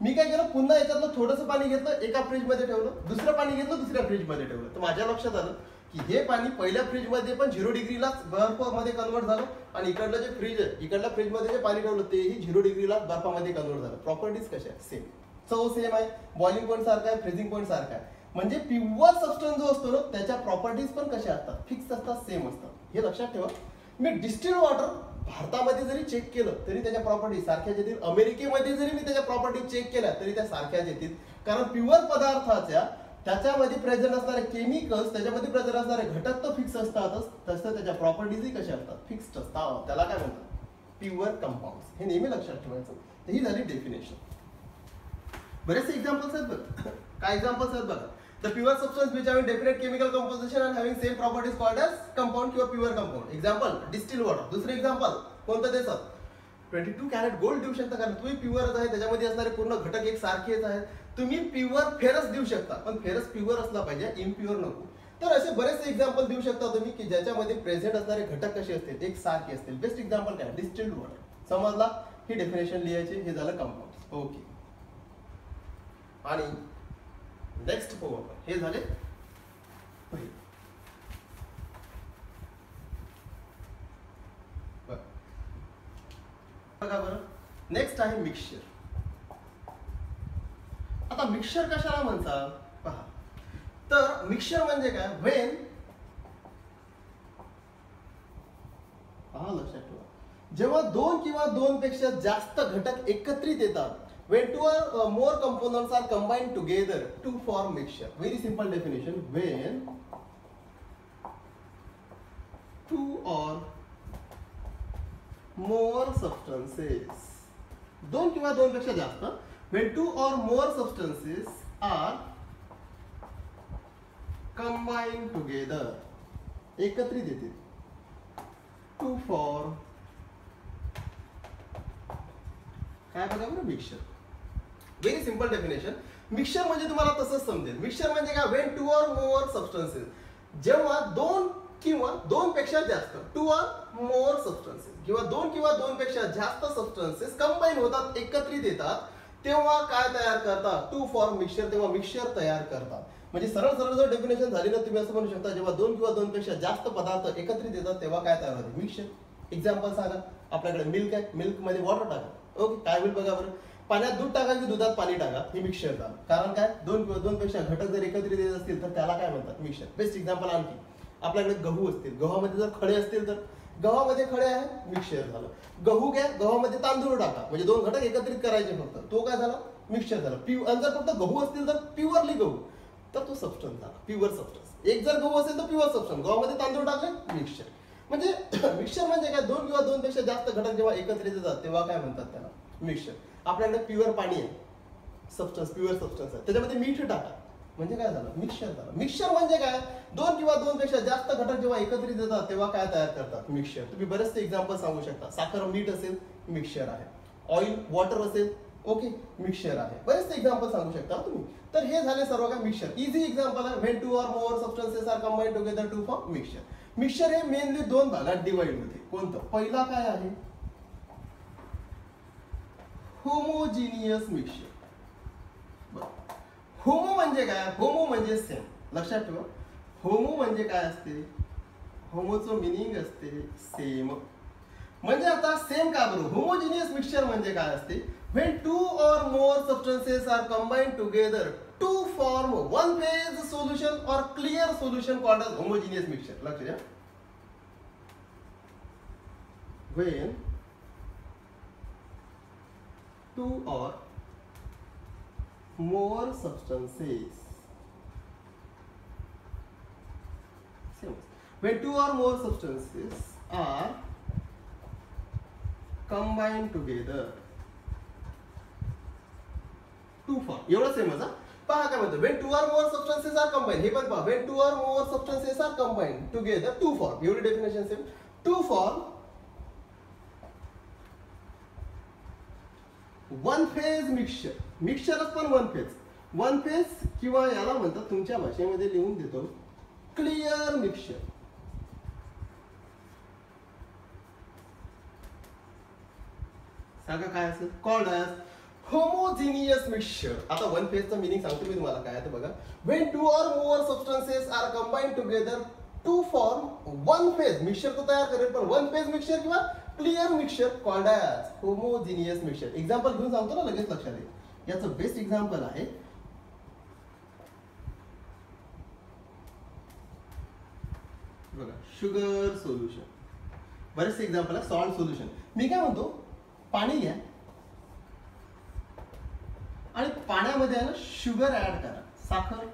मी काय केलं, पुन्हा याच्यातलं थोडंसं पाणी घेतलं, एका फ्रीजमध्ये ठेवलं, दुसरं पाणी घेतलं, दुसऱ्या फ्रीजमध्ये ठेवलं. तर माझ्या लक्षात आलं की हे पाणी पहिल्या फ्रीजमध्ये पण 0 डिग्रीला बर्फामध्ये कन्वर्ट झालं, आणि इकडलं जे फ्रीज आहे, इकडल्या फ्रीजमध्ये जे पाणी ठेवलं तेही 0 डिग्रीला बर्फामध्ये कन्वर्ट झालं. प्रॉपर्टीज कशा आहेत? सेम. चव सेम आहे, बॉइलिंग पॉईंट सारखा आहे, फ्रीजिंग पॉईंट सारखा आहे. म्हणजे प्युअर सबस्टन्स जो असतो ना, त्याच्या प्रॉपर्टीज पण कशा असतात? फिक्स असतात, सेम असतात. हे लक्षात ठेवा. मी डिस्टिल्ड वॉटर भारतामध्ये जरी चेक केलं तरी त्याच्या प्रॉपर्टी सारख्याच येतील. अमेरिकेमध्ये जरी मी त्याच्या प्रॉपर्टी चेक केल्या तरी त्या सारख्याच येतील. कारण प्युअर पदार्थाच्या त्याच्यामध्ये प्रेझेंट असणारे केमिकल्स, त्याच्यामध्ये प्रेझेंट असणारे घटक तर फिक्स असतातच, तसं त्याच्या प्रॉपर्टीजही कशा असतात? फिक्स्ड असतात. त्याला काय म्हणतात? Pure compounds. हे नेहमी लक्षात ठेवायचं. ही झाली डेफिनेशन. बरेचसे एक्झाम्पल्स आहेत बघा. काय एक्झाम्पल्स आहेत बघा. The pure substance which having definite chemical composition and having same properties called as compound किंवा pure compound. Example, distilled water. दुसरे एक्झाम्पल कोणतं देतात? 22 कॅरेट गोल्ड देऊ शकता, कारण तुम्ही प्युअरच आहे, त्याच्यामध्ये असणारे पूर्ण घटक एक सारखेच आहेत. तुम्ही प्युअर फेरस देऊ शकता, पण फेरस प्युअर असला पाहिजे, इम्प्युअर नको. तर असे बरेचसे एक्झाम्पल देऊ शकता तुम्ही की ज्याच्यामध्ये प्रेझेंट असणारे घटक कसे असतील? एक सारखे असतील. बेस्ट एक्झाम्पल काय? Distilled water. समजला? ही डेफिनेशन लिहायची. हे झालं कंपाऊंड. ओके. आणि नेक्स्ट पाहू आपण. हे झाले पहिले. नेक्स्ट आहे मिक्सचर. आता मिक्सचर कशाला म्हणतात पहा. तर मिक्सचर म्हणजे काय, व्हेन, पहा लक्षात ठेवा, जेव्हा दोन किंवा दोन पेक्षा जास्त घटक एकत्रित येतात, when two or more components are combined together to form mixture. Very simple definition, when two or more substances, दोन किंवा दोन पेक्षा जास्त, when two or more substances are combined together, एकत्रित येतील, to form काय बघा बरं, mixture. Very simple definition. Mixture म्हणजे तुम्हाला तसंच समजेल. मिक्सचर म्हणजे काय, when two or more substances, जेव्हा दोन किंवा दोन पेक्षा जास्त, टू ऑर मोर सबस्टन्सेस, किंवा दोन पेक्षा जास्त सबस्टन्सेस कंबाईन होतात, एकत्रित येतात, तेव्हा काय तयार करतात, टू फॉर्म मिक्सचर, तेव्हा मिक्सचर तयार करतात. म्हणजे सरळ सरळ जर डेफिनेशन झाली ना, तुम्ही असं म्हणू शकता, जेव्हा दोन किंवा दोन पेक्षा जास्त पदार्थ एकत्रित येतात तेव्हा काय तयार होते, मिक्सचर. एक्झाम्पल सांगा. आपल्याकडे मिल्क आहे, मिल्क मध्ये वॉटर टाका. ओके, काय होईल बघा बरं, पाण्यात दूध टाका की दुधात पाणी टाका, हे मिक्सचर झालं. कारण काय, दोन किंवा दोन पेक्षा घटक जर एकत्रित येत असतील तर त्याला काय म्हणतात, मिक्सचर. बेस्ट एक्झाम्पल आणखी, आपल्याकडे गहू असतील, गव्हामध्ये जर खडे असतील तर गव्हामध्ये खडे आहे, मिक्सचर झालं. गहू घ्या, गव्हामध्ये तांदूळ टाका, म्हणजे दोन घटक एकत्रित करायचे फक्त, तो काय झाला, मिक्सचर झाला. आणि जर फक्त गहू असतील तर प्युअरली गहू, तर तो सबस्टन्स झाला, प्युअर सबस्टन्स. एक जर गहू असेल तर प्युअर सबस्टन्स, गव्हामध्ये तांदूळ टाकले, मिक्सचर. म्हणजे मिक्सचर म्हणजे काय, दोन किंवा दोन पेक्षा जास्त घटक जेव्हा एकत्रित येतात तेव्हा काय म्हणतात त्याला, मिक्सचर. आपल्याकडे प्युअर पाणी आहे, सबस्टन्स, प्युअर सबस्टन्स आहे, त्याच्यामध्ये मीठ टाका, म्हणजे काय झालं, मिक्सचर झालं. मिक्सचर म्हणजे काय, दोन किंवा दोन पेक्षा जास्त घटक जेव्हा एकत्रित येतात तेव्हा काय तयार करतात, मिक्सचर. तुम्ही बरेचसे एक्झाम्पल सांगू शकता. साखर मीठ असेल, मिक्सचर आहे. ऑइल वॉटर असेल, ओके, मिक्सचर आहे. बरेचसे एक्झाम्पल सांगू शकता तुम्ही. तर हे झाले सर्व काय मिक्सचर. इझी एक्झाम्पल आहे, when two or more substances are combined together to form mixture. Mixture हे मेनली दोन भागात डिवाइड होते. कोणतं, पहिला काय आहे, होमोजिनियस मिक्सचर. होमो म्हणजे काय, होमो म्हणजे सेम. लक्षात ठेवा, होमो म्हणजे काय असते, होमोचं मिनिंग असते सेम. म्हणजे आता सेम का बरोबर, होमोजिनियस मिक्सचर म्हणजे काय असते, when two or more substances are combined together to form one phase solution और clear solution called as homogeneous mixture. लक्ष द्या, व्हेन two or more substances, when two or more substances are combined together to form, एवढं सेमच हा. पहा काय म्हणतो, when two or more substances are combined, हे पण पहा, when two or more substances are combined together to form, एवढी definition same, to form one phase mixture. मिक्सचरच पण वन फेज, वन फेज किंवा याला म्हणतात, तुमच्या भाषेमध्ये लिहून देतो, क्लिअर मिक्सचर. सांगा काय असेल, कॉल्ड ॲज होमोजिनियस मिक्सचर. आता वन फेजचं मिनिंग सांगतो मी तुम्हाला काय आहे बघा. When two or more substances are combined together to form one phase mixture, तो तयार करेल, पण वन फेज मिक्सचर किंवा clear mixture called as homogeneous mixture. Example घेऊन सांगतो ना, लगेच लक्षात येईल. याचं बेस्ट एक्झाम्पल आहे बघा, शुगर सोल्युशन. बरेचसे एक्झाम्पल आहे, सॉल्ट सोल्युशन. मी काय म्हणतो, पाणी घ्या आणि पाण्यामध्ये आहे ना शुगर ऍड करा, साखर.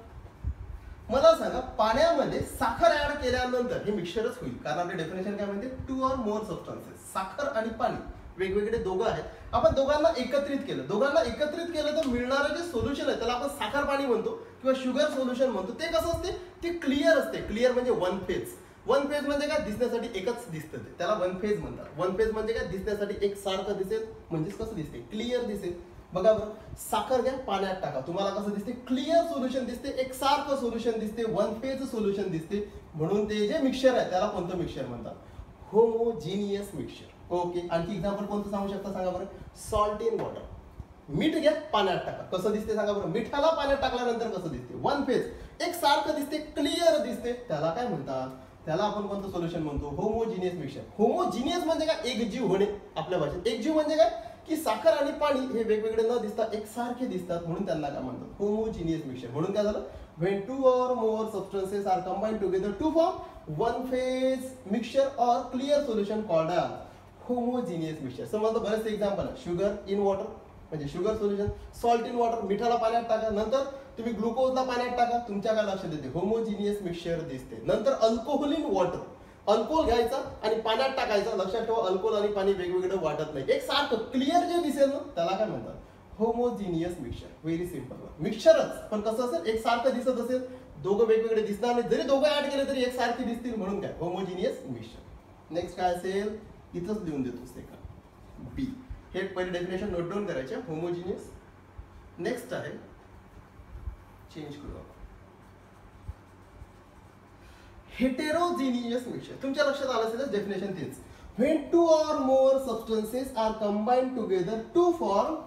मला सांगा, पाण्यामध्ये साखर ऍड केल्यानंतर हे मिक्सचरच होईल, कारण आपले डेफिनेशन काय म्हणते, टू ऑर मोर सबस्टन्सेस. साखर आणि पाणी वेगवेगळे दोघं आहेत, आपण दोघांना एकत्रित केलं, तर मिळणारं जे सोल्युशन आहे त्याला आपण साखर पाणी म्हणतो किंवा शुगर सोल्युशन म्हणतो. ते कसं असते, ते क्लिअर असते. क्लिअर म्हणजे वन फेज. वन फेज म्हणजे काय, दिसण्यासाठी एकच दिसतं, ते त्याला वन फेज म्हणतात. वन फेज म्हणजे काय, दिसण्यासाठी एक सारखं दिसेल, म्हणजेच कसं दिसते, क्लिअर दिसेल. बघा बरं, साखर घ्या, पाण्यात टाका, तुम्हाला कसं दिसते, क्लिअर सोल्युशन दिसते, एक सारखं सोल्युशन दिसते, वन फेज सोल्युशन दिसते. म्हणून ते जे मिक्सचर आहे त्याला कोणतं मिक्सचर म्हणतात, होमोजिनियस मिक्सचर. ओके, आणखी एक्झाम्पल कोणतं सांगू शकता सांगा बरं, सॉल्ट इन वॉटर. मीठ घ्या, पाण्यात टाका, कसं दिसते सांगा बरं, मिठाला पाण्यात टाकल्यानंतर कसं दिसते, वन फेज, एक सारखं दिसते, क्लिअर दिसते, त्याला काय म्हणतात, त्याला आपण कोणतं सोल्युशन म्हणतो, होमोजिनियस मिक्सचर. होमोजिनियस म्हणजे काय, एकजीव होणे. आपल्या भाषेत एकजीव म्हणजे काय, की साखर आणि पाणी हे वेगवेगळे न दिसता एकसारखे दिसतात, म्हणून त्यांना काय म्हणतात, होमोजिनियस मिक्सचर. म्हणून काय झालं, when two or more substances are combined together to form one phase mixture or clear solution called as homogeneous mixture. समजलं, बरेचसे एक्झाम्पल आहे. शुगर इन वॉटर म्हणजे sugar solution, salt in water मिठाला पाण्यात टाका, नंतर तुम्ही ग्लुकोजला पाण्यात टाका, तुमच्या काय लक्षात येते, होमोजिनियस मिक्सचर दिसते. नंतर अल्कोहोल इन वॉटर, अल्कोहोल घ्यायचा आणि पाण्यात टाकायचा, लक्षात ठेवा अल्कोहोल आणि पाणी वेगवेगळं वाटत नाही, एक सारखं क्लिअर जे दिसेल ना त्याला काय म्हणतात, होमोजिनियस मिक्सचर. व्हेरी सिंपल मिक्सचरच, पण कसं असेल, एक सारखं दिसत असेल, दोघं वेगवेगळे दिसणार नाही, जरी दोघं ऍड केले तरी एक सारखे दिसतील, म्हणून काय होमोजिनियस मिक्सचर. नेक्स्ट काय असेल, इथंच लिहून देतो सेकंड बी. हे पहिले डेफिनेशन नोट डाऊन करायचे, होमोजिनियस. नेक्स्ट आहे, चेंज करू आपण, हेटेरोजिनियस मिक्सचर. तुमच्या लक्षात आलं असेल डेफिनेशन तेच, when two or more substances are combined together to form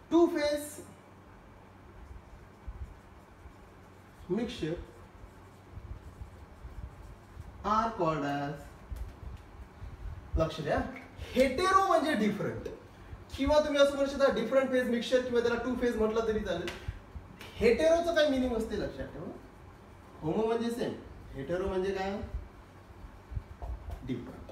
two phase mixture are called as, लक्ष द्या, हेटेरो म्हणजे डिफरंट, किंवा तुम्ही असं म्हणू शकता डिफरंट फेज मिक्सचर, किंवा त्याला टू फेज म्हटलं तरी चालेल. हेटेरोचं काय मिनिंग असते लक्षात ठेवा, होमो म्हणजे सेम, हेटेरो म्हणजे काय, डिफरंट.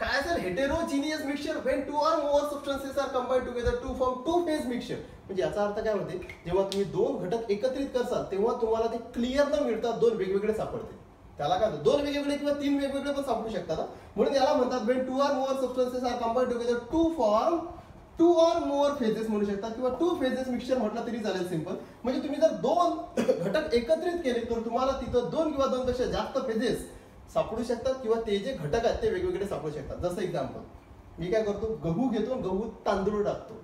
काय असेल हेटेरोजिनियस mixture, when two or more substances are combined together to form two phase mixture. म्हणजे याचा अर्थ काय होते, जेव्हा तुम्ही दोन घटक एकत्रित करसाल तेव्हा तुम्हाला ते क्लिअर न मिळतात, दोन वेगवेगळे सापडते. त्याला काय होतं, दोन वेगवेगळे किंवा तीन वेगवेगळे पण सापडू शकतात, म्हणून याला म्हणतात when two or more substances are combined together to form two or more phases म्हणू शकता, किंवा टू फेजेस मिक्सचर म्हटलं तरी चालेल, सिंपल. म्हणजे तुम्ही जर दोन घटक एकत्रित केले तर तुम्हाला तिथं दोन किंवा दोन पेक्षा जास्त फेजेस सापडू शकतात, किंवा ते जे घटक आहेत ते वेगवेगळे सापडू शकतात. जसं एक्झाम्पल, मी काय करतो, गहू घेतो, गहू तांदूळ टाकतो,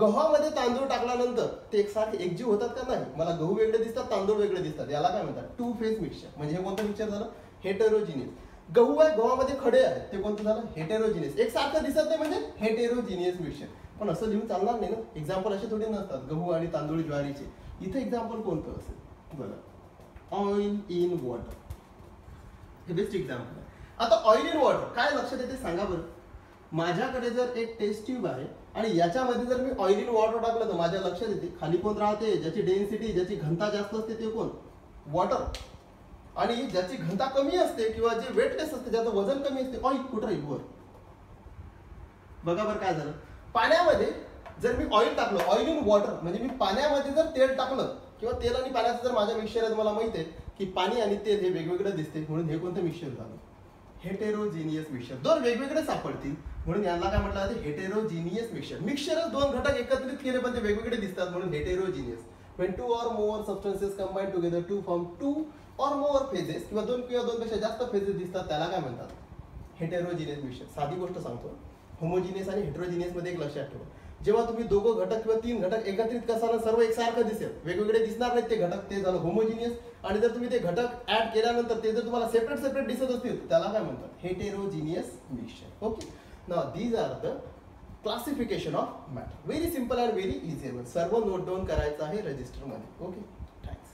गव्हामध्ये तांदूळ टाकल्यानंतर ते एकसारखे एकजीव होतात का, नाही, मला गहू वेगळे दिसतात, तांदूळ वेगळे दिसतात, याला काय म्हणतात, टू फेज मिक्सचर. म्हणजे हे कोणतं मिक्सचर झालं, हेटेरोजिनियस. गहू आहे, गव्हामध्ये खडे आहेत, ते कोणतं झालं, हेटेरोजिनियस, एकसारखं दिसत नाही म्हणजे हेटेरोजिनियस मिक्सचर. पण असं लिहून चालणार नाही ना, एक्झाम्पल असे थोडे नसतात, गहू आणि तांदूळ ज्वारीचे. इथे एक्झाम्पल कोणतं असेल, बघा, ऑइल इन वॉटर, हे बेस्ट एक्झाम्पल आहे. आता ऑइल इन वॉटर काय लक्षात येते सांगा बरं. माझ्याकडे जर एक टेस्ट ट्यूब आहे आणि याच्यामध्ये जर मी ऑइल इन वॉटर टाकलं तर माझ्या लक्षात येते खाली कोण राहते, ज्याची डेन्सिटी, ज्याची घनता जास्त असते ते कोण, वॉटर. आणि ज्याची घनता कमी असते किंवा जे वेटलेस असते, ज्याचं वजन कमी असते, ऑइल कुठं राहील, वर. बघा बरं काय झालं, पाण्यामध्ये जर मी ऑइल टाकलं, ऑइल इन वॉटर म्हणजे मी पाण्यामध्ये जर तेल टाकलं, किंवा तेल आणि पाण्याचं जर माझ्या मिक्सचर आहे, मला माहिती आहे की पाणी आणि तेल हे वेगवेगळं दिसते, म्हणून हे कोणतं मिक्सचर झालं, हेटेरोजिनियस मिक्सचर. दोन वेगवेगळे सापडतील म्हणून यांना काय म्हटलं जाते, हेटेरोजिनियस मिक्सचर. मिक्सचरच दोन घटक एकत्रित केले पण ते वेगवेगळे दिसतात, म्हणून हेटेरोजिनियस. when two or more substances combine together to form two or more phases, किंवा दोन पेक्षा जास्त फेजेस दिसतात, त्याला काय म्हणतात, हेटेरोजिनियस मिक्सचर. साधी गोष्ट सांगतो, होमोजिनियस आणि हेटेरोजिनियस मध्ये एक लक्षात ठेवा, जेव्हा तुम्ही दोघं घटक किंवा तीन घटक एकत्रित करताना सर्व एकसारखं दिसेल, वेगवेगळे दिसणार नाहीत ते घटक, ते झालं होमोजिनियस. आणि जर तुम्ही ते घटक ऍड केल्यानंतर ते जर तुम्हाला सेपरेट सेपरेट दिसत असतील, त्याला काय म्हणतात, heterogeneous mixture. Okay, now these are the classification of matter. Very simple and very easy. सर्व नोट डाऊन करायचं आहे रजिस्टर मध्ये. Okay, thanks.